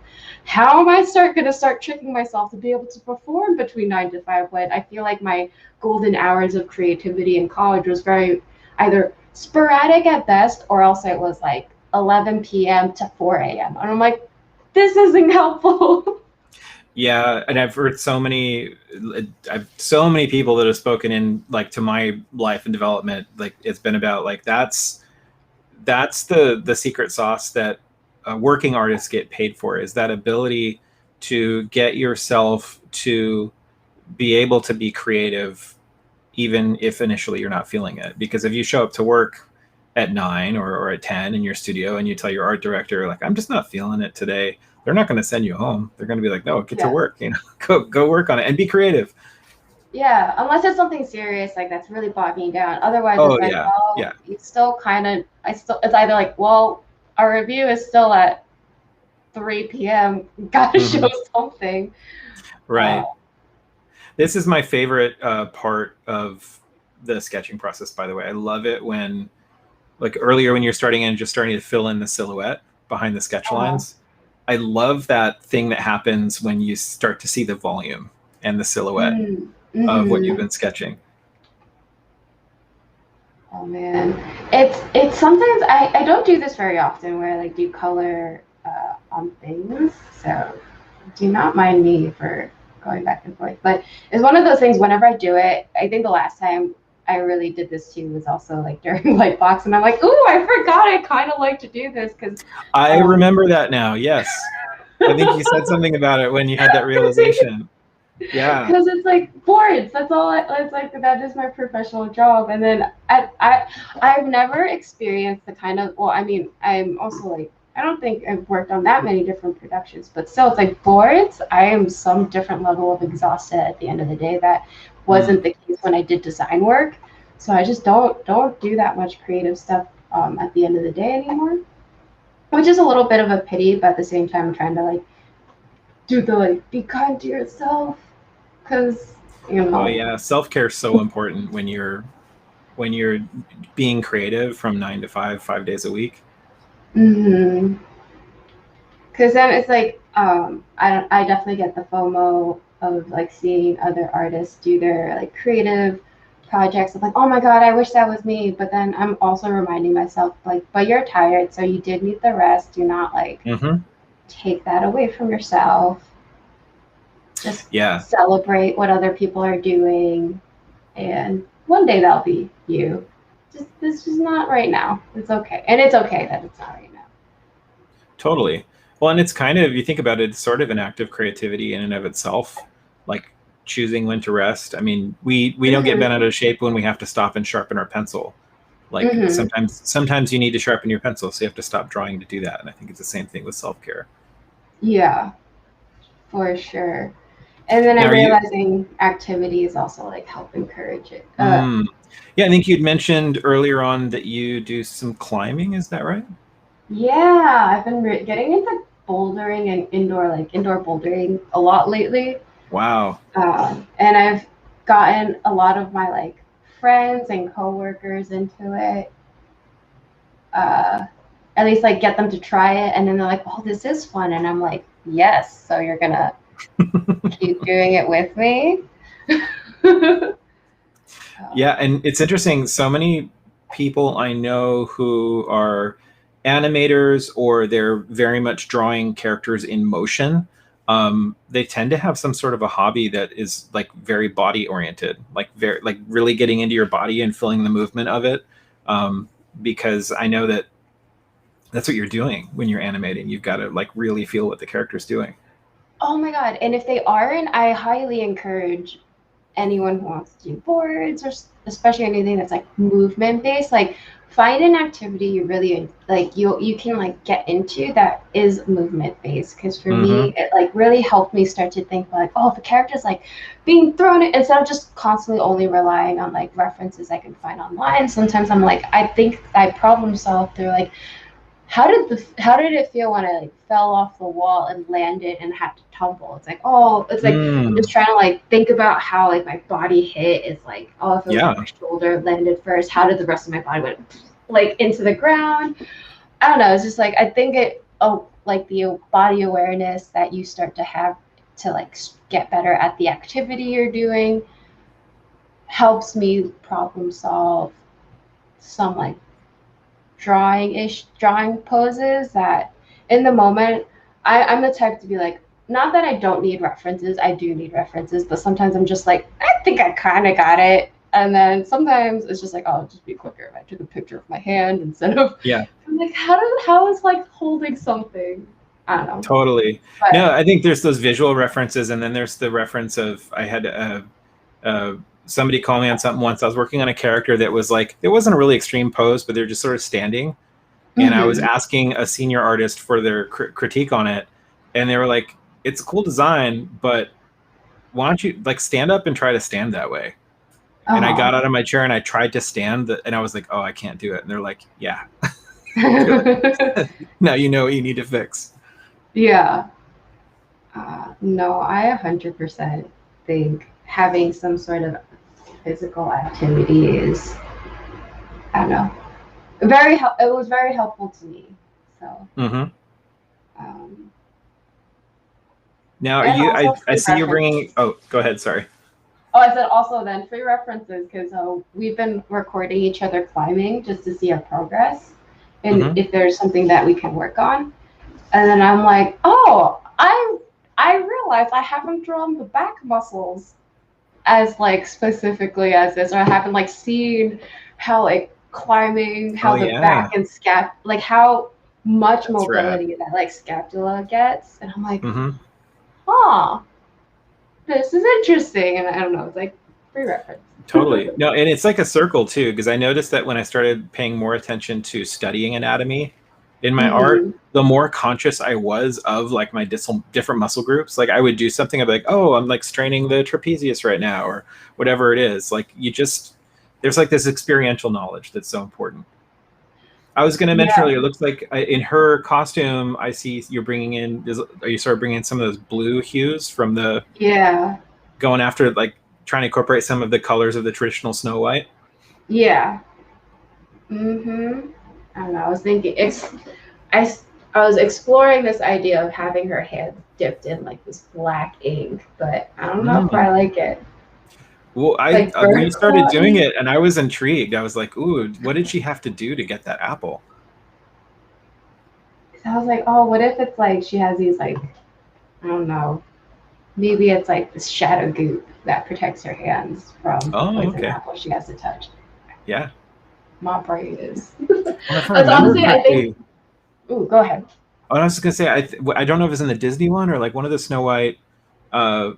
How am I gonna start tricking myself to be able to perform between 9 to 5 when I feel like my golden hours of creativity in college was very either sporadic at best or else it was like 11 p.m. to 4 a.m. And I'm like, this isn't helpful. yeah, and I've so many people that have spoken in like to my life and development. Like it's been about like that's the secret sauce that working artists get paid for, is that ability to get yourself to be able to be creative even if initially you're not feeling it. Because if you show up to work at 9 or at 10 in your studio and you tell your art director, like, "I'm just not feeling it today," they're not going to send you home. They're going to be like, "No, get to Yeah. work, go work on it and be creative." Yeah, unless it's something serious like that's really bogging down. Otherwise, Oh it's like, yeah. well, Yeah. it's still kind of, it's either like, well, our review is still at 3 p.m. Gotta show Hmm. something. Uh, Right. This is my favorite part of the sketching process, by the way. I love it when, like earlier when you're starting and just starting to fill in the silhouette behind the sketch uh, lines. I love that thing that happens when you start to see the volume and the silhouette of what you've mm-hmm. been sketching. Oh man, it's sometimes I don't do this very often where I like do color on things. So do not mind me for going back and forth. But it's one of those things whenever I do it, I think the last time I really did this too was also like during Lightbox. And I'm like, ooh, I forgot I kind of like to do this because I um, remember that now. Yes. I think you said something about it when you had that realization. Yeah. because it's like boards. That's all. It's like that is my professional job. And then I've never experienced the kind of, well, I mean, I'm also like, I don't think I've worked on that many different productions, but still, it's like boards. I am some different level of exhausted at the end of the day. That wasn't Mm. the case when I did design work. So I just don't do that much creative stuff at the end of the day anymore, which is a little bit of a pity. But at the same time, I'm trying to like do the like be kind to yourself because you Oh know. yeah. Self-care is so important when you're when you're being creative from 9 to 5, 5 days a week. Mm-hmm. Because then it's like, I definitely get the FOMO of like seeing other artists do their like creative projects. I'm like, oh my god, I wish that was me. But then I'm also reminding myself like, but you're tired, so you did need the rest. Do not like Mm-hmm. take that away from yourself. Just Yeah, celebrate what other people are doing, and one day that'll be you. Just this is not right now. It's okay, and it's okay that it's not right now. totally. Well, and it's kind of, you think about it, it's sort of an act of creativity in and of itself, like choosing when to rest. I mean, we don't get Mm-hmm. bent out of shape when we have to stop and sharpen our pencil. Like Mm-hmm. sometimes you need to sharpen your pencil, so you have to stop drawing to do that. And I think it's the same thing with self-care. Yeah, for sure. And then Now, I'm are you? realizing activities also like help encourage it. Mm, yeah, I think you'd mentioned earlier on that you do some climbing. Is that right? Yeah, I've been getting into bouldering and indoor bouldering a lot lately. Wow. And I've gotten a lot of my like friends and coworkers into it. At least like get them to try it, and then they're like, "Oh, this is fun," and I'm like, "Yes." So you're gonna keep doing it with me. Yeah, and it's interesting. So many people I know who are animators or they're very much drawing characters in motion. They tend to have some sort of a hobby that is like very body oriented, like very like really getting into your body and feeling the movement of it. Because I know that that's what you're doing when you're animating. You've got to like really feel what the character's doing. Oh my god! And if they aren't, I highly encourage anyone who wants to do boards or especially anything that's like movement based, like find an activity you really like you can like get into that is movement based, because for Mm-hmm. me it like really helped me start to think like, oh, the character's like being thrown in, instead of just constantly only relying on like references I can find online. Sometimes I'm like, I think I problem solve through like, how did it feel when I like fell off the wall and landed and had to tumble? It's like, oh, it's like I'm just Mm, trying to like think about how like my body hit is like, oh, if it was like yeah, my shoulder landed first, how did the rest of my body went like into the ground? I don't know. It's just like I think it, oh, like the body awareness that you start to have to like get better at the activity you're doing helps me problem solve some like drawing poses that in the moment I'm the type to be like, not that I don't need references, I do need references, but sometimes I'm just like, I think I kind of got it. And then sometimes it's just like, oh, it'll just be quicker if I took a picture of my hand instead of, yeah. I'm like, how is like holding something? I don't know. Totally. No, But I think there's those visual references, and then there's the reference of I had uh, somebody call me on something once. I was working on a character that was like it wasn't a really extreme pose, but they're just sort of standing, and I was mm-hmm. asking a senior artist for their critique on it, and they were like, "It's a cool design, but why don't you like stand up and try to stand that way?" And I Uh-huh. got out of my chair and I tried to stand, and I was like, "Oh, I can't do it." And they're like, "Yeah." They're like, "Now you know what you need to fix." Yeah. No, I 100% think having some sort of physical activity is, I don't know, it was very helpful to me. So, Mm-hmm. um, Now, are and you? also I free see you're references. bringing. Oh, go ahead. Sorry. Oh, I said also then free references, because we've been recording each other climbing just to see our progress and Mm-hmm. if there's something that we can work on. And then I'm like, oh, I realized I haven't drawn the back muscles as like specifically as this, or I haven't like seen how like climbing, Oh how the back yeah, and like how much that's rad. mobility that like scapula gets. And I'm like, Mm-hmm. huh, this is interesting. And I don't know, it's like free reference. Totally. No, and it's like a circle too, because I noticed that when I started paying more attention to studying anatomy in my art, Mm-hmm. the more conscious I was of like my different muscle groups. Like I would do something, I'd be like, oh, I'm like straining the trapezius right now, or whatever it is. Like you just, there's like this experiential knowledge that's so important. I was going to mention Yeah. earlier, it looks like in her costume, I see you're bringing in, are you sort of bringing in some of those blue hues from the, Yeah. going after like trying to incorporate some of the colors of the traditional Snow White? Yeah. Mm-hmm. I don't know. I was thinking I, s- I was exploring this idea of having her head dipped in like this black ink, but I don't know if Mm. I like it. Well, Like we bird started claw doing ink. it, and I was intrigued. I was like, "Ooh, what did she have to do to get that apple?" So I was like, oh, what if it's like she has these like I don't know. Maybe it's like this shadow goop that protects her hands from the Oh, poison okay, apple she has to touch. yeah. My brain is. Well, if I That's remember honestly, I think. correctly, Ooh, go ahead. I was just gonna say I don't know if it's in the Disney one or like one of the uh,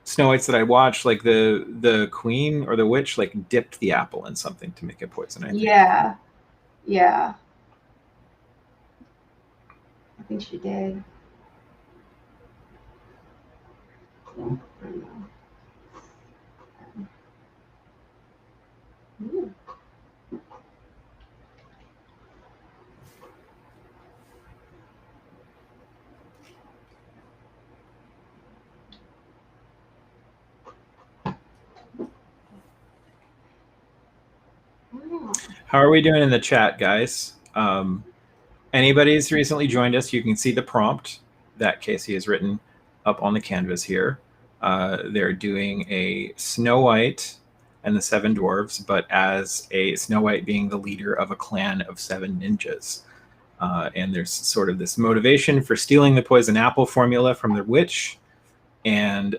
Snow Whites that I watched. Like the queen or the witch like dipped the apple in something to make it poison. I think. Yeah, yeah. I think she did. So, I don't know. Ooh. Oh. How are we doing in the chat, guys? Anybody's recently joined us, you can see the prompt that Casey has written up on the canvas here. They're doing a Snow White and the Seven Dwarves, but as a Snow White being the leader of a clan of 7 ninjas. And there's sort of this motivation for stealing the poison apple formula from the witch. And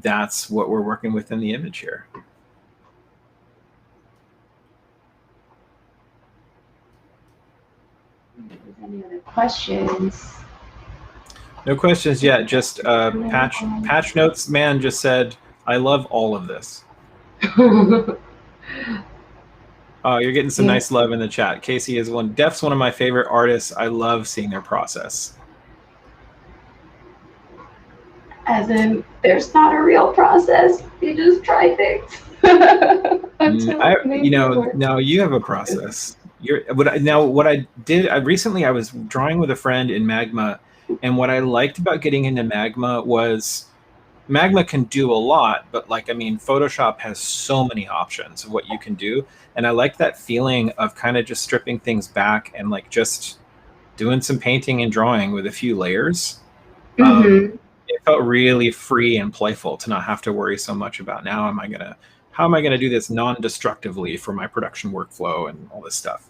that's what we're working with in the image here. Any other questions? No questions yet. Just patch notes man just said, I love all of this. Oh, you're getting some Yeah. nice love in the chat. Casey is Def's one of my favorite artists. I love seeing their process. As in, there's not a real process. You just try things. No, you have a process. What I did recently, I was drawing with a friend in Magma, and what I liked about getting into Magma was Magma can do a lot, but like, I mean, Photoshop has so many options of what you can do. And I like that feeling of kind of just stripping things back and like just doing some painting and drawing with a few layers. Mm-hmm. It felt really free and playful to not have to worry so much about how am I gonna do this non-destructively for my production workflow and all this stuff.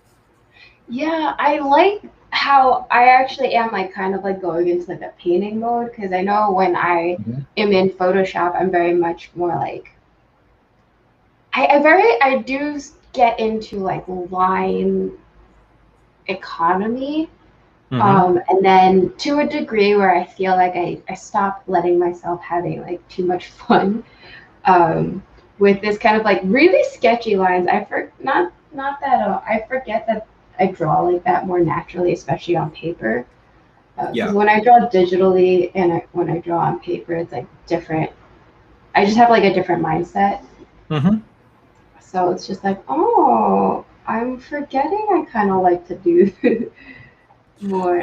Yeah, I like how I actually am like kind of like going into like a painting mode because I know when I Mm-hmm. am in Photoshop, I'm very much more like I do get into like line economy. Mm-hmm. And then to a degree where I feel like I stop letting myself having like too much fun with this kind of like really sketchy lines. Not that I forget that I draw like that more naturally, especially on paper. Because Yeah. when I draw digitally and when I draw on paper, it's like different. I just have like a different mindset. Mm-hmm. So it's just like, oh, I'm forgetting I kind of like to do Yeah. more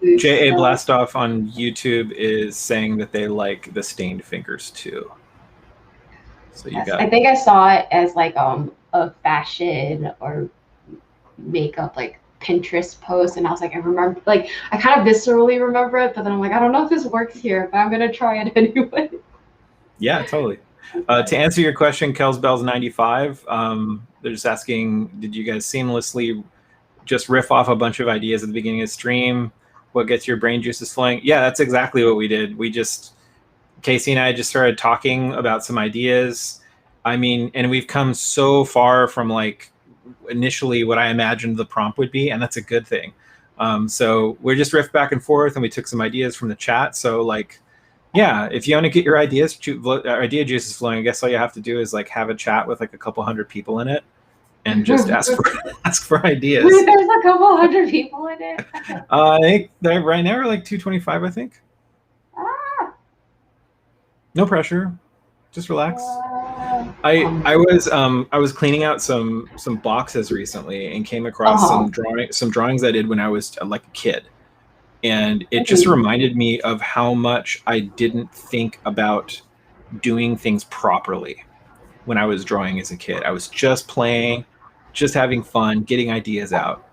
loose J.A. stuff. Blastoff on YouTube is saying that they like the stained fingers too. So you Yes, got I think I saw it as like a fashion or makeup like Pinterest post, and I was like, I remember, like I kind of viscerally remember it, but then I'm like, I don't know if this works here, but I'm gonna try it anyway. Yeah, totally. To answer your question, Kelsbell's 95. They're just asking, did you guys seamlessly just riff off a bunch of ideas at the beginning of the stream? What gets your brain juices flowing? Yeah, that's exactly what we did. Casey and I just started talking about some ideas. I mean, and we've come so far from like initially what I imagined the prompt would be, and that's a good thing. So we're just riffed back and forth, and we took some ideas from the chat. So like, yeah, if you want to get your idea juices flowing, I guess all you have to do is like have a chat with like a couple hundred people in it, and just ask for ask for ideas. There's a couple hundred people in it. I think that right now we're like 225. I think. Ah, No pressure, just relax. wow. I was cleaning out some boxes recently and came across some drawings I did when I was like a kid, and it just reminded me of how much I didn't think about doing things properly when I was drawing as a kid. I was just playing, just having fun, getting ideas out.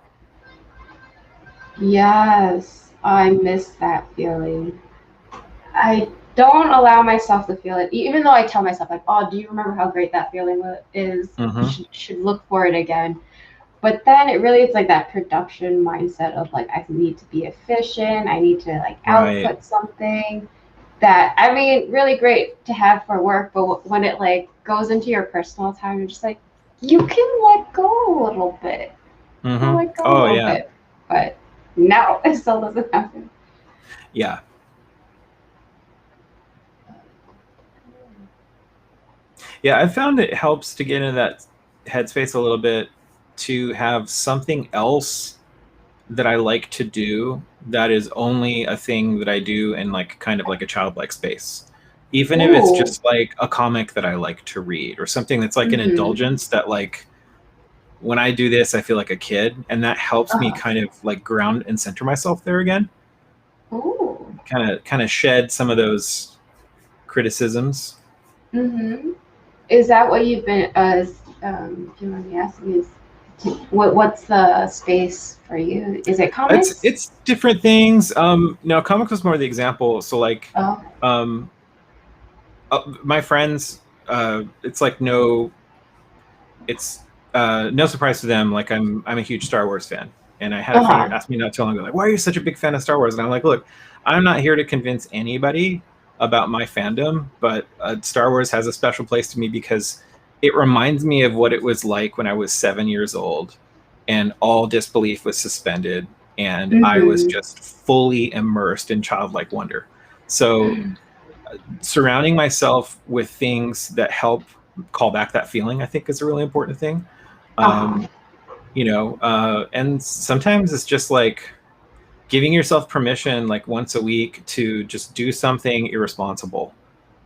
Yes, I miss that feeling. I don't allow myself to feel it, even though I tell myself like, "Oh, do you remember how great that feeling is? You Hmm. should look for it again." But then it really it's like that production mindset of like I need to be efficient, I need to like Right. output something that I mean really great to have for work, but when it like goes into your personal time, you're just like you can let go a little bit. You can Hmm. let go a Oh little yeah. bit. But no, it still doesn't happen. Yeah. Yeah, I found it helps to get into that headspace a little bit to have something else that I like to do that is only a thing that I do in like kind of like a childlike space. Even if it's Ooh. just like a comic that I like to read or something that's like an Mm-hmm. indulgence that like when I do this I feel like a kid, and that helps me Uh-huh. kind of like ground and center myself there again. Ooh. Kind of shed some of those criticisms. Mm-hmm. Is that what you've been if you mind me asking, is what's the space for you? Is it It's comics? it's different things. No, comics was more the example. So like Oh. um my friends, it's like no, it's no surprise to them. Like I'm a huge Star Wars fan, and I had a friend Uh-huh. ask me not too long ago, like, "Why are you such a big fan of Star Wars?" And I'm like, "Look, I'm not here to convince anybody about my fandom, but Star Wars has a special place to me because it reminds me of what it was like when I was 7 years old, and all disbelief was suspended, and I was Mm-hmm. just fully immersed in childlike wonder." So surrounding myself with things that help call back that feeling, I think, is a really important thing. Uh-huh. um, and sometimes it's just like giving yourself permission like once a week to just do something irresponsible,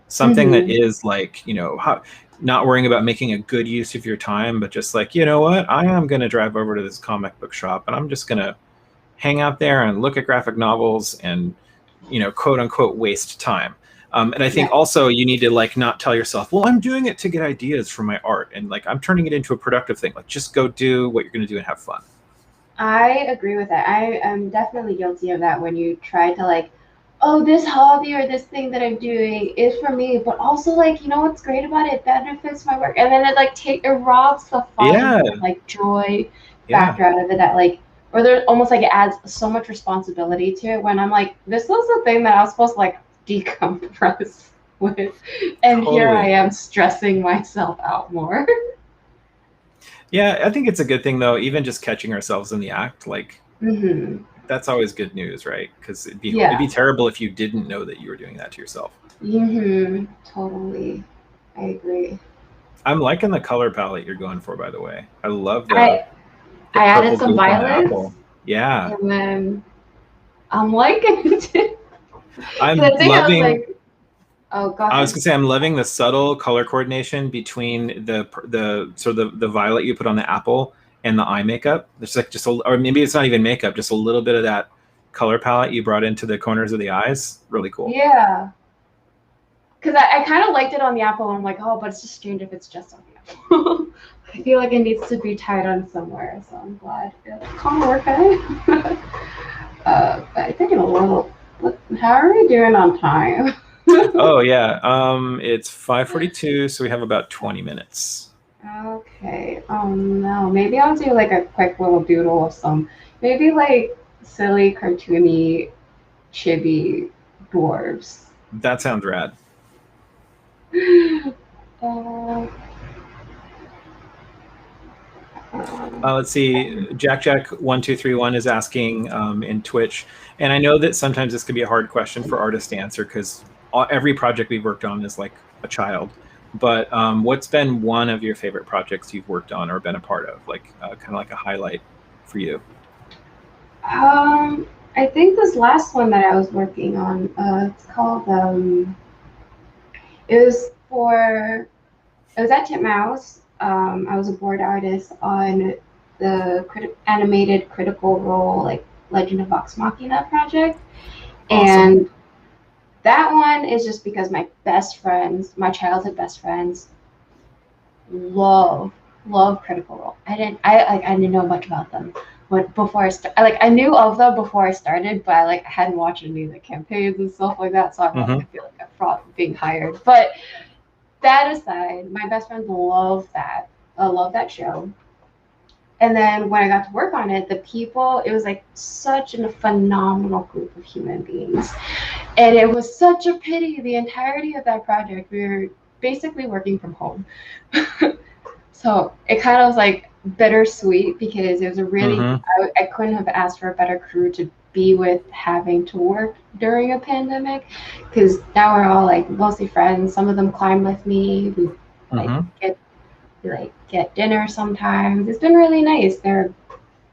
something that Mm-hmm. is like, not worrying about making a good use of your time, but just like, you know what, I am going to drive over to this comic book shop and I'm just going to hang out there and look at graphic novels and, quote unquote, waste time. And I think Yeah. also you need to like not tell yourself, well, I'm doing it to get ideas for my art and like I'm turning it into a productive thing. Like just go do what you're going to do and have fun. I agree with that. I am definitely guilty of that when you try to like, oh, this hobby or this thing that I'm doing is for me, but also like, you know what's great about it? It benefits my work. And then it like it robs the fun Yeah, and like joy yeah, factor out of it that like or there almost like it adds so much responsibility to it when I'm like, this was the thing that I was supposed to like decompress with. And here I totally. am stressing myself out more. Yeah, I think it's a good thing though, even just catching ourselves in the act, like Hmm. that's always good news, right? Because it'd be Yeah. terrible if you didn't know that you were doing that to yourself. Totally. I agree. I'm liking the color palette you're going for, by the way. I love the I the I added purple some goop on the violets apple. Yeah. and then I'm liking it. I'm The thing I was loving like, oh, go I was ahead. gonna say I'm loving the subtle color coordination between the sort of the violet you put on the apple and the eye makeup. There's like just a, or maybe it's not even makeup, just a little bit of that color palette you brought into the corners of the eyes. Really cool. Yeah, because I kind of liked it on the apple, and I'm like, oh, but it's just strange if it's just on the apple. I feel like it needs to be tied on somewhere, so I'm glad it's kind of working. But I think in a little. How are we doing on time? Oh yeah. It's 5:42, so we have about 20 minutes. Okay. No. Maybe I'll do like a quick little doodle of some, maybe like silly, cartoony, chibi dwarves. That sounds rad. Uh, Let's see. Jack 1231 is asking in Twitch, and I know that sometimes this could be a hard question for artists to answer because every project we've worked on is like a child. But what's been one of your favorite projects you've worked on or been a part of, like kind of like a highlight for you? I think this last one that I was working on, it's called, it was for, it was at Titmouse. I was a board artist on the animated Critical Role, like Legend of Vox Machina project. Awesome. And that one is just because my best friends, my childhood best friends, love Critical Role. I didn't know much about them, but before I knew of them before I started, but I hadn't watched any of the campaigns and stuff like that, so I feel like a fraud being hired. But that aside, my best friends love that. I love that show. And then when I got to work on it, the people, it was like such a phenomenal group of human beings. And it was such a pity the entirety of that project, we were basically working from home. So it kind of was like bittersweet because it was a really, I couldn't have asked for a better crew to be with having to work during a pandemic, because now we're all like mostly friends. Some of them climb with me. We get dinner sometimes. It's been really nice. They're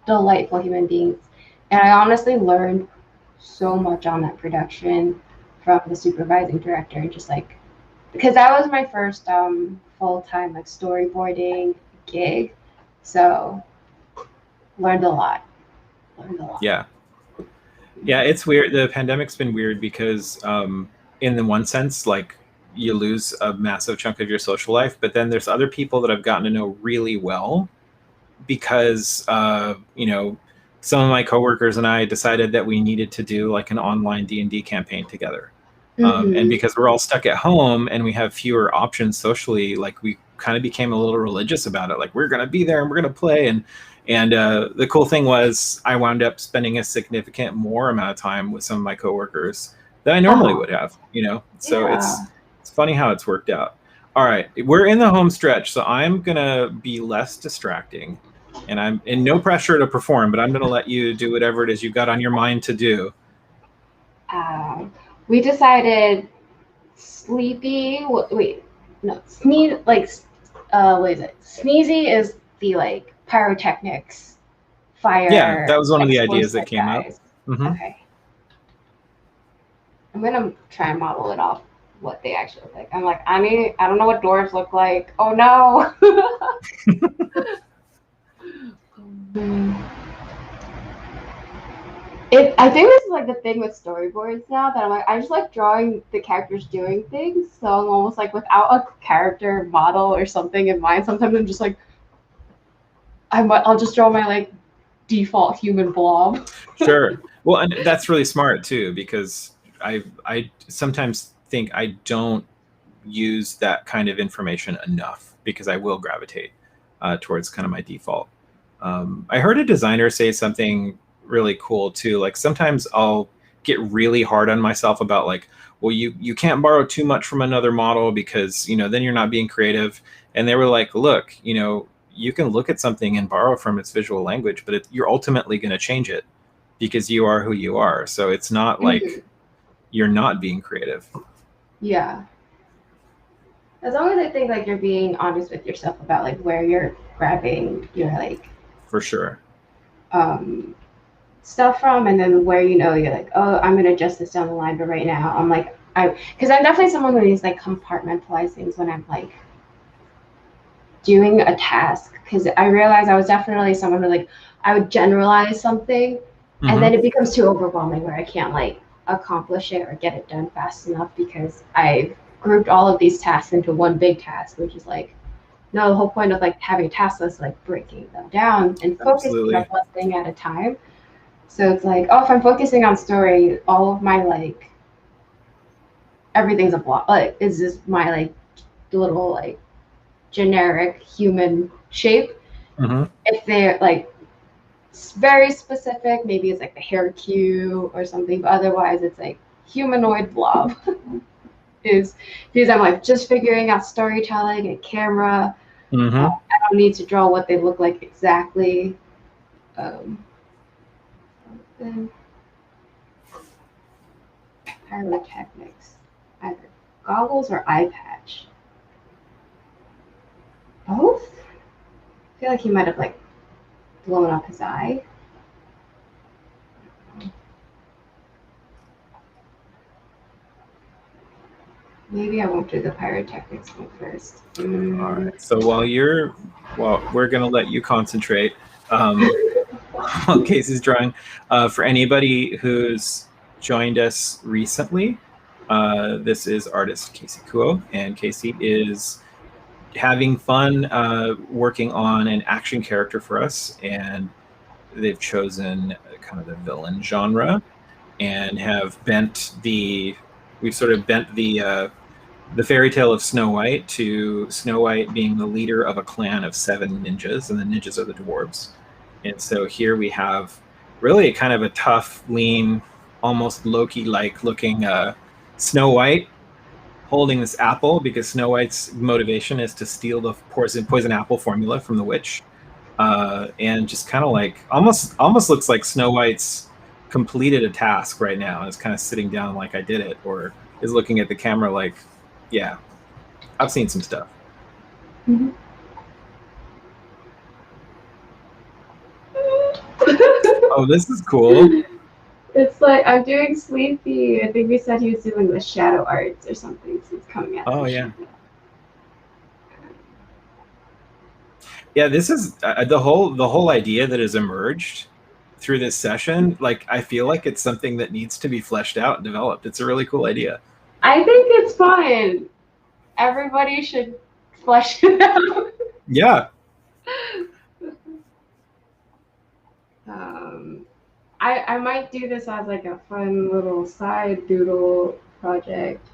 delightful human beings. And I honestly learned so much on that production from the supervising director, just because that was my first full-time storyboarding gig, so learned a lot. Yeah, it's weird. The pandemic's been weird because in the one sense, you lose a massive chunk of your social life, but then there's other people that I've gotten to know really well because some of my coworkers and I decided that we needed to do an online D&D campaign together. And because we're all stuck at home and we have fewer options socially, we kind of became a little religious about it. We're going to be there and we're going to play. And the cool thing was I wound up spending a significant more amount of time with some of my coworkers than I normally would have, So it's funny how it's worked out. All right, we're in the home stretch, so I'm going to be less distracting. And I'm in no pressure to perform, but I'm going to let you do whatever it is you got on your mind to do. We decided Sleepy. Wait, no, Sneeze. What is it? Sneezy is the pyrotechnics, fire. Yeah, that was one of the ideas that came up. Okay. I'm gonna try and model it off what they actually look like. I don't know what dwarves look like. Oh no. I think this is the thing with storyboards now, that I just drawing the characters doing things. So I'm almost without a character model or something in mind. Sometimes I'm just I'll just draw my default human blob. Sure. Well, and that's really smart too, because I sometimes think I don't use that kind of information enough, because I will gravitate towards kind of my default. I heard a designer say something really cool too. Sometimes I'll get really hard on myself about well, you can't borrow too much from another model because then you're not being creative. And they were like, look, you can look at something and borrow from its visual language, but you're ultimately going to change it because you are who you are. So it's not you're not being creative. Yeah. As long as I think you're being honest with yourself about where you're grabbing your for sure stuff from, and then where you're oh, I'm gonna adjust this down the line, but right now I'm because I'm definitely someone who needs compartmentalize things when I'm doing a task, because I realized I was definitely someone who I would generalize something and then it becomes too overwhelming where I can't accomplish it or get it done fast enough, because I've grouped all of these tasks into one big task, which is no, the whole point of having a task list, breaking them down and focusing on one thing at a time. So it's oh, if I'm focusing on story, all of my everything's a block. Is this my little generic human shape? If they're very specific, maybe it's the hair cue or something, but otherwise it's humanoid blob. Is because I'm just figuring out storytelling and camera. I don't need to draw what they look like exactly. Pyrotechnics, either goggles or eye patch. Both? I feel he might have blown up his eye. Maybe I won't do the pyrotechnics one first. All right. So we're gonna let you concentrate while Casey's drawing. For anybody who's joined us recently, this is artist Casey Kuo, and Casey is having fun working on an action character for us, and they've chosen kind of the villain genre, and have we've sort of bent the fairy tale of Snow White to Snow White being the leader of a clan of 7 ninjas, and the ninjas are the dwarves. And so here we have really kind of a tough, lean, almost Loki-like looking Snow White holding this apple, because Snow White's motivation is to steal the poison apple formula from the witch. And just kind of like almost looks like Snow White's completed a task right now and is kind of sitting down like, I did it, or is looking at the camera like, yeah, I've seen some stuff. Mm-hmm. Oh, this is cool. It's like I'm doing Sleepy. I think we said he was doing the shadow arts or something, so it's coming out. Oh yeah. Yeah, this is the whole idea that has emerged through this session. Like, I feel like it's something that needs to be fleshed out and developed. It's a really cool idea. I think it's fun. Everybody should flesh it out. Yeah. I might do this as like a fun little side doodle project.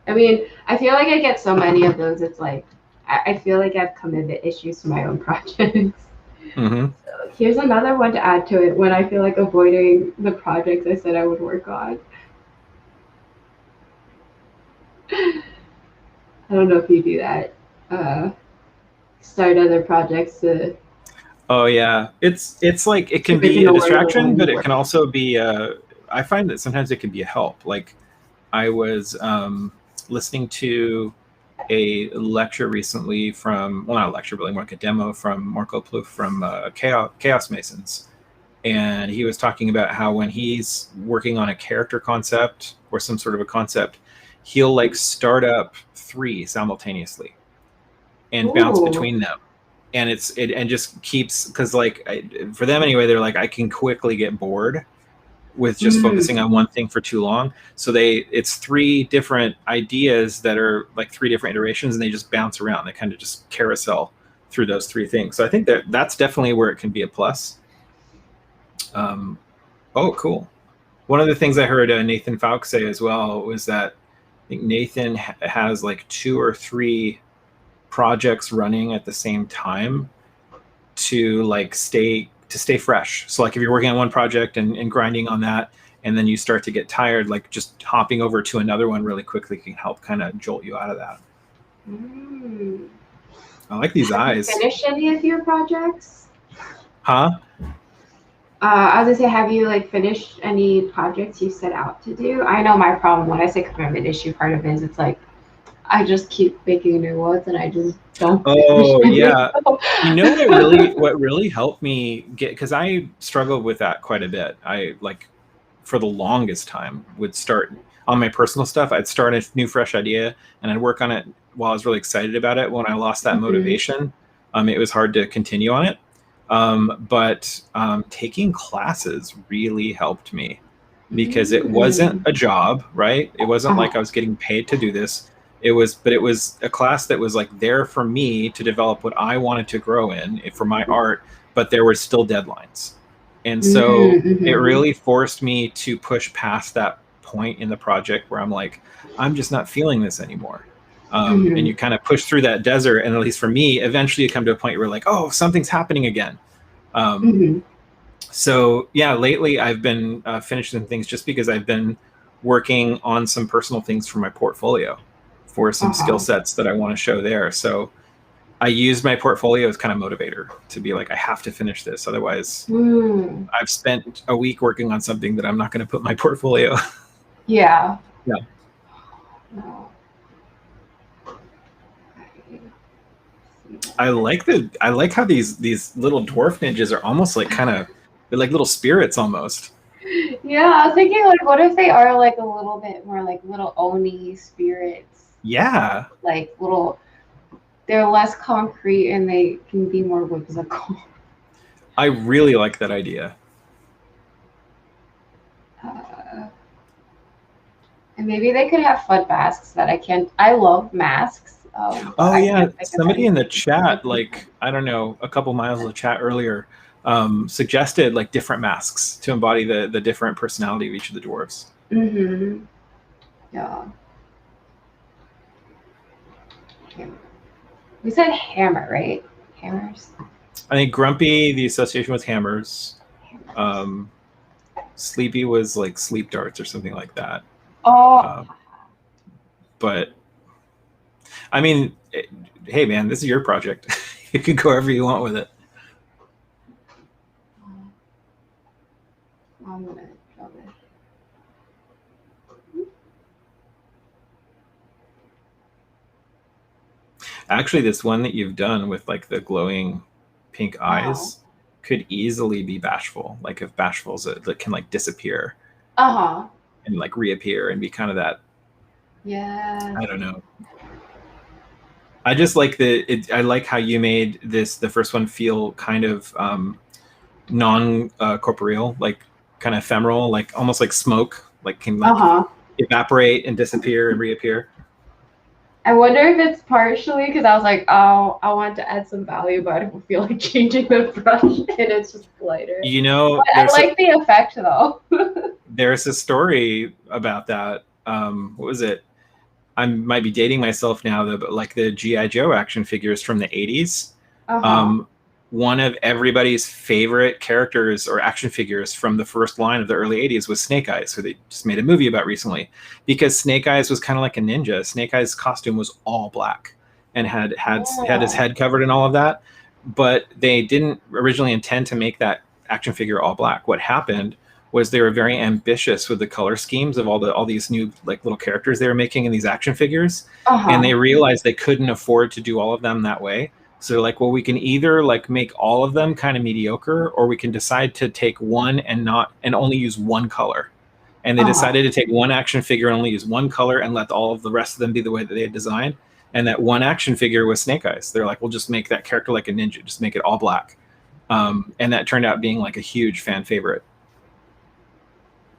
I mean, I feel like I get so many of those. It's like I feel like I have commitment issues to my own projects. Mm-hmm. So here's another one to add to it when I feel like avoiding the projects I said I would work on. I don't know if you do that. Start other projects to. Oh yeah, it's like it can be a distraction, but it can also be. I find that sometimes it can be a help. Like, I was listening to a lecture recently from, well, not a lecture, but like a demo from Marco Plouffe from Chaos Masons, and he was talking about how when he's working on a character concept or some sort of a concept, he'll like start up 3 simultaneously and bounce between them. And it just keeps, because like for them anyway, they're like, I can quickly get bored with just focusing on one thing for too long. So it's 3 different ideas that are like 3 different iterations, and they just bounce around. They kind of just carousel through those 3 things. So I think that's definitely where it can be a plus. Oh, cool. One of the things I heard Nathan Faulk say as well was that I think Nathan has like 2 or 3 projects running at the same time to like stay fresh. So like if you're working on one project and grinding on that, and then you start to get tired, like just hopping over to another one really quickly can help kind of jolt you out of that. I like these eyes. Have you finished any of your projects? Huh? I was gonna say, have you like finished any projects you set out to do? I know my problem when I say commitment issue, part of it is it's like I just keep making new ones and I just don't. Oh yeah. You know what really helped me get, because I struggled with that quite a bit. I like for the longest time would start on my personal stuff. I'd start a new fresh idea and I'd work on it while I was really excited about it. When I lost that motivation, it was hard to continue on it. But taking classes really helped me, because it wasn't a job, right? It wasn't like I was getting paid to do this. It was a class that was like there for me to develop what I wanted to grow in for my art, but there were still deadlines. And so it really forced me to push past that point in the project where I'm like, I'm just not feeling this anymore. And you kind of push through that desert. And at least for me, eventually you come to a point where you're like, oh, something's happening again. So yeah, lately I've been finishing things just because I've been working on some personal things for my portfolio, for some skill sets that I want to show there. So I use my portfolio as kind of motivator to be like, I have to finish this. Otherwise I've spent a week working on something that I'm not going to put in my portfolio. Yeah. Yeah. I like how these little dwarf ninjas are almost like they're like little spirits almost. Yeah, I was thinking like, what if they are like a little bit more like little Oni spirits? Yeah. Like they're less concrete and they can be more whimsical. I really like that idea. And maybe they could have fun masks that I can't. I love masks. But Oh I yeah, can't think of somebody in the anything. chat, like I don't know, a couple miles of chat earlier, suggested like different masks to embody the different personality of each of the dwarves. Mm-hmm. Yeah. Hammer. We said hammer, right? Hammers. I think Grumpy, the association with hammers. Hammers. Um, Sleepy was like sleep darts or something like that. Oh. Um, but I mean, hey man, this is your project. You can go wherever you want with it. I'm gonna draw this. Actually, this one that you've done with like the glowing pink eyes could easily be bashful. Like if bashful's that can like disappear Uh-huh. and like reappear and be kind of that. Yeah. I don't know. I just like I like how you made the first one feel kind of non corporeal, like kind of ephemeral, like almost like smoke, like can like evaporate and disappear and reappear. I wonder if it's partially because I was like, oh, I want to add some value, but I don't feel like changing the brush, and it's just lighter. You know, But I like the effect though. There's a story about that. What was it? I might be dating myself now, though, but like the G.I. Joe action figures from the 80s. One of everybody's favorite characters or action figures from the first line of the early 80s was Snake Eyes, who they just made a movie about recently, because Snake Eyes was kind of like a ninja. Snake Eyes' costume was all black and had his head covered and all of that, but they didn't originally intend to make that action figure all black. What happened was they were very ambitious with the color schemes of all these new like little characters they were making in these action figures, and they realized they couldn't afford to do all of them that way. So they're like, well, we can either like make all of them kind of mediocre, or we can decide to take one and only use one color. And they decided to take one action figure and only use one color and let all of the rest of them be the way that they had designed. And that one action figure was Snake Eyes. They're like, we'll just make that character like a ninja, just make it all black. And that turned out being like a huge fan favorite.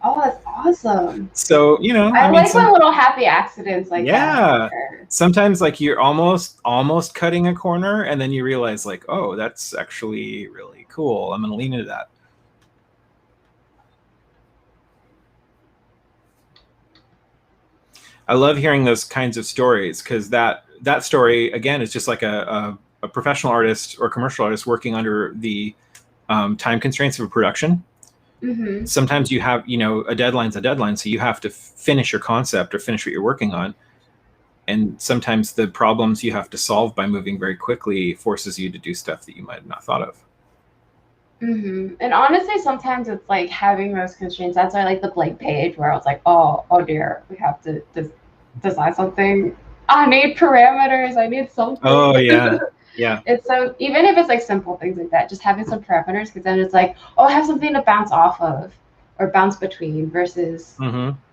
Oh, that's awesome. So, you know, I like when little happy accidents like that. Yeah. Sometimes like you're almost cutting a corner and then you realize like, oh, that's actually really cool. I'm going to lean into that. I love hearing those kinds of stories because that story, again, is just like a professional artist or commercial artist working under the time constraints of a production. Sometimes you have, a deadline's a deadline, so you have to finish your concept or finish what you're working on. And sometimes the problems you have to solve by moving very quickly forces you to do stuff that you might have not thought of. And honestly, sometimes it's like having those constraints. That's why I like the blank page where I was like, oh dear, we have to design something. I need parameters. I need something. Oh yeah. Yeah. It's so, even if it's like simple things like that, just having some parameters, because then it's like, oh, I have something to bounce off of or bounce between versus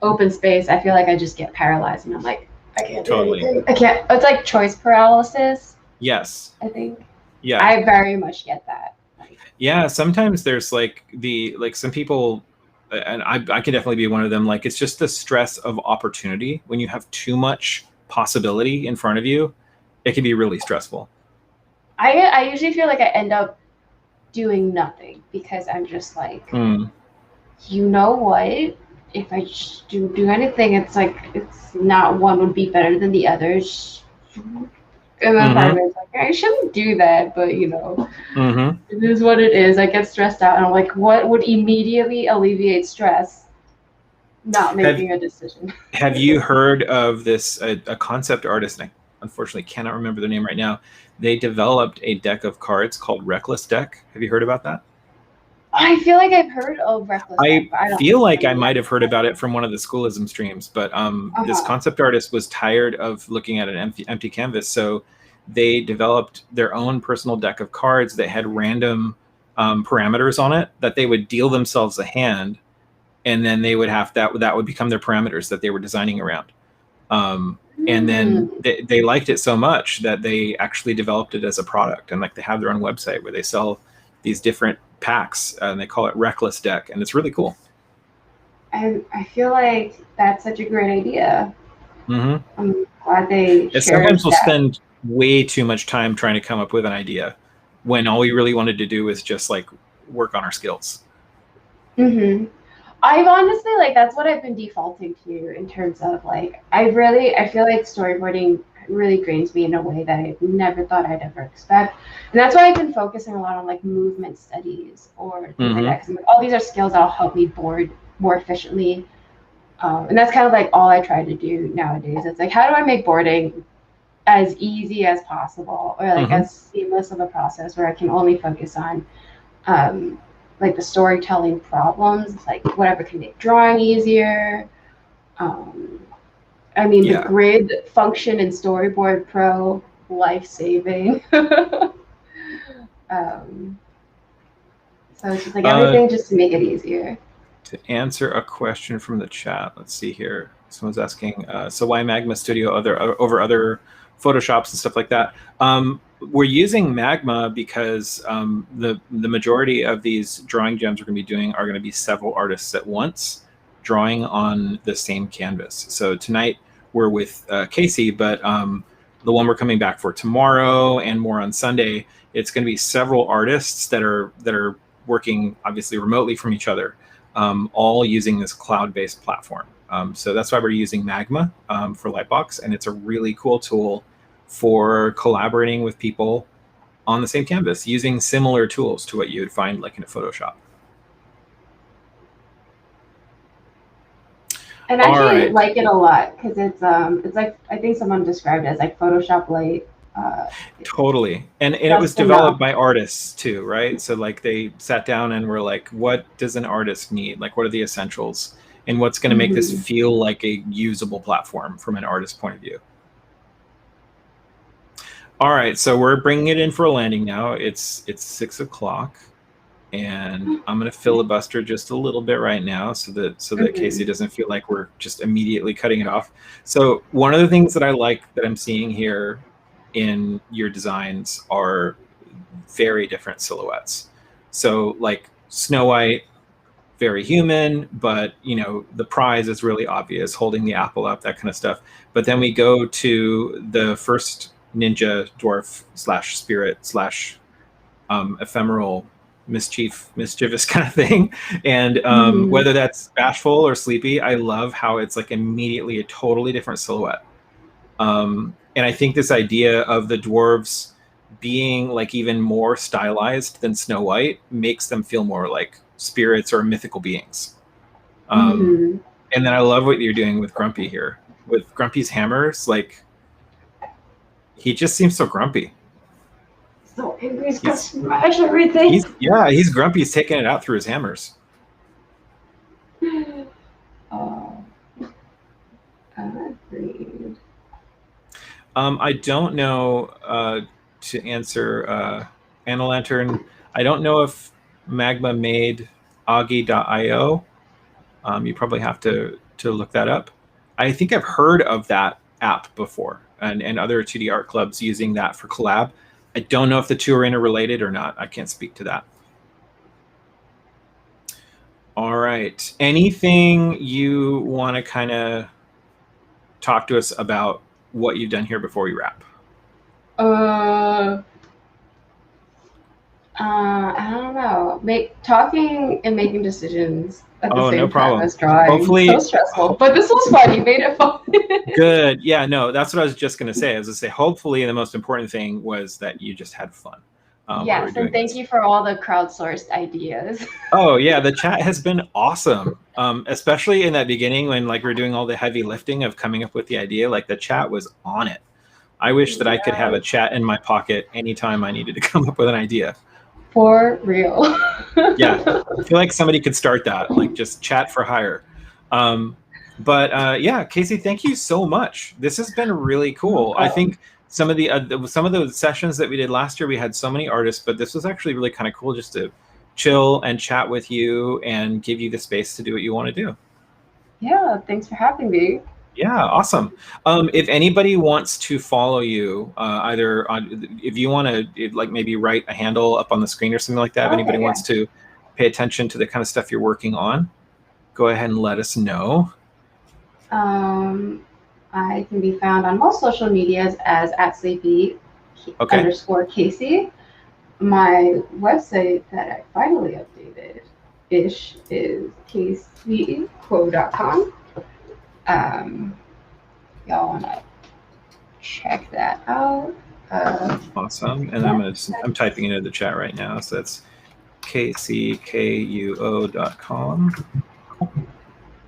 open space. I feel like I just get paralyzed and I'm like, I can't do anything. I can't. It's like choice paralysis. Yes. I think. Yeah. I very much get that. Yeah. Sometimes there's like some people, and I can definitely be one of them. Like, it's just the stress of opportunity. When you have too much possibility in front of you, it can be really stressful. I usually feel like I end up doing nothing because I'm just like, you know what? If I just do anything, it's like, it's not one would be better than the others. And my partner's like, I shouldn't do that, but it is what it is. I get stressed out, and I'm like, what would immediately alleviate stress? Not making a decision. Have you heard of this, a concept artist, and I unfortunately cannot remember the name right now. They developed a deck of cards called Reckless Deck. Have you heard about that? I feel like I've heard of Reckless Deck. I feel like I might have heard about it from one of the Schoolism streams, but this concept artist was tired of looking at an empty canvas, so they developed their own personal deck of cards that had random parameters on it that they would deal themselves a hand, and then they would have that would become their parameters that they were designing around. And then they liked it so much that they actually developed it as a product, and like they have their own website where they sell these different packs, and they call it Reckless Deck, and it's really cool. I feel like that's such a great idea. Hmm. I'm glad they And shared sometimes we'll that. spend way too much time trying to come up with an idea when all we really wanted to do was just like work on our skills. Hmm. I've honestly like that's what I've been defaulting to in terms of like I feel like storyboarding really drains me in a way that I never thought I'd ever expect, and that's why I've been focusing a lot on like movement studies or things like Hmm. that because like, all these are skills that'll help me board more efficiently, and that's kind of like all I try to do nowadays. It's like how do I make boarding as easy as possible or like Hmm. as seamless of a process where I can only focus on um, like the storytelling problems, like whatever can make drawing easier. Um, I mean, the Yeah. grid function in Storyboard Pro, life saving. um, so it's just like Uh, everything just to make it easier. to answer a question from the chat, let's see here. Someone's asking, so why Magma Studio over other Photoshops and stuff like that? We're using Magma because the majority of these drawing gems we're going to be doing are going to be several artists at once drawing on the same canvas. So tonight we're with Casey, but the one we're coming back for tomorrow and more on Sunday, it's going to be several artists that are working obviously remotely from each other, all using this cloud-based platform. So that's why we're using Magma for Lightbox, and it's a really cool tool for collaborating with people on the same canvas using similar tools to what you would find like in a Photoshop. And I All actually right. like it a lot because it's like I think someone described it as like Photoshop Lite. It's Totally. And it was just developed enough. by artists too, right? So like they sat down and were like, what does an artist need? Like what are the essentials? And what's going to make this Mm-hmm. feel like a usable platform from an artist point of view? All right, so we're bringing it in for a landing now. It's 6 o'clock, and I'm gonna filibuster just a little bit right now, so that Mm-hmm. Casey doesn't feel like we're just immediately cutting it off. So one of the things that I like that I'm seeing here in your designs are very different silhouettes. So like Snow White, very human, but the prize is really obvious, holding the apple up, that kind of stuff. But then we go to the first ninja dwarf slash spirit slash ephemeral mischievous kind of thing, and Mm-hmm. whether that's bashful or sleepy, I love how it's like immediately a totally different silhouette. And I think this idea of the dwarves being like even more stylized than Snow White makes them feel more like spirits or mythical beings. Um, Mm-hmm. and then I love what you're doing with Grumpy here. With Grumpy's hammers, like he just seems so grumpy. So angry's gonna He's smash everything. he's grumpy. He's taking it out through his hammers. Oh, agreed. I don't know, to answer Anna Lantern. I don't know if Magma made Augie.io. You probably have to look that up. I think I've heard of that app before, and other 2D art clubs using that for collab. I don't know if the two are interrelated or not. I can't speak to that. All right. Anything you want to kind of talk to us about what you've done here before we wrap? Uh, I don't know. Talking and making decisions at the Oh, no same time problem. as drawing. So Hopefully, stressful. But this was fun. You made it fun. good. Yeah, no, that's what I was just going to say. I was going to say, hopefully, the most important thing was that you just had fun while we were Yes, and doing thank this. you for all the crowdsourced ideas. Oh yeah, the chat has been awesome. Especially in that beginning when like we are doing all the heavy lifting of coming up with the idea. Like the chat was on it. I wish that I could have a Yes, chat in my pocket anytime I needed to come up with an idea. for real. Yeah, I feel like somebody could start that, like just chat for hire. Um, but yeah, Casey, thank you so much. This has been really No cool. I problem. think some of the sessions that we did last year, we had so many artists, but this was actually really kind of cool just to chill and chat with you and give you the space to do what you want to do. Yeah, thanks for having me. Yeah, awesome. If anybody wants to follow you, either on, if you want to like maybe write a handle up on the screen or something like that, if anybody Okay, yeah. wants to pay attention to the kind of stuff you're working on, go ahead and let us know. Um, I can be found on most social medias as @sleepy Okay. underscore Casey. My website that I finally updated ish is kcquo.com. Y'all wanna check that out. Awesome. And I'm typing into the chat right now. So that's kcquo.com.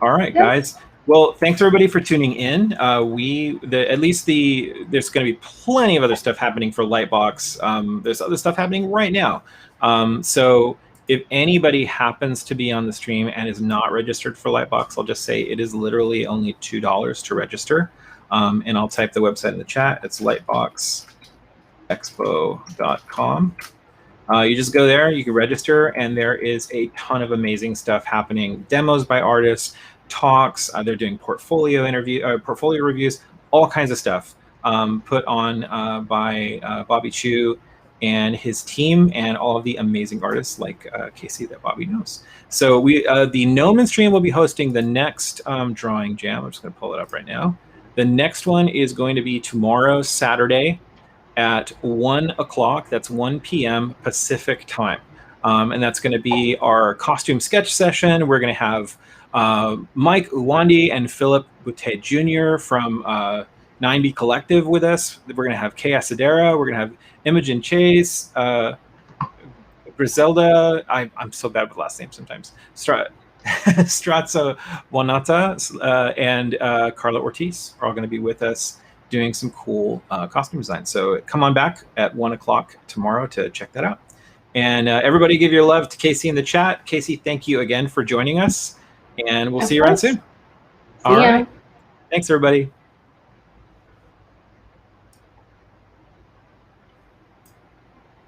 All right, guys. Well, thanks everybody for tuning in. There's going to be plenty of other stuff happening for Lightbox. There's other stuff happening right now. So if anybody happens to be on the stream and is not registered for Lightbox, I'll just say it is literally only $2 to register. And I'll type the website in the chat. It's lightboxexpo.com. You just go there, you can register, and there is a ton of amazing stuff happening. Demos by artists, talks, they're doing portfolio reviews, all kinds of stuff put on by Bobby Chu and his team, and all of the amazing artists like Casey that Bobby knows. So the Gnomon stream will be hosting the next drawing jam. I'm just going to pull it up right now. The next one is going to be tomorrow, Saturday, at 1 o'clock. That's 1 p.m. Pacific time. And that's going to be our costume sketch session. We're going to have Mike Uwandi and Philip Boutte Jr. from 9B Collective with us. We're going to have Kay Asadera. We're going to have Imogen Chase, Griselda. I'm so bad with last names sometimes. Strazza Wanata and Carla Ortiz are all going to be with us doing some cool costume design. So come on back at 1 o'clock tomorrow to check that out. And everybody give your love to Casey in the chat. Casey, thank you again for joining us. And we'll see you around soon. All right. Thanks, everybody.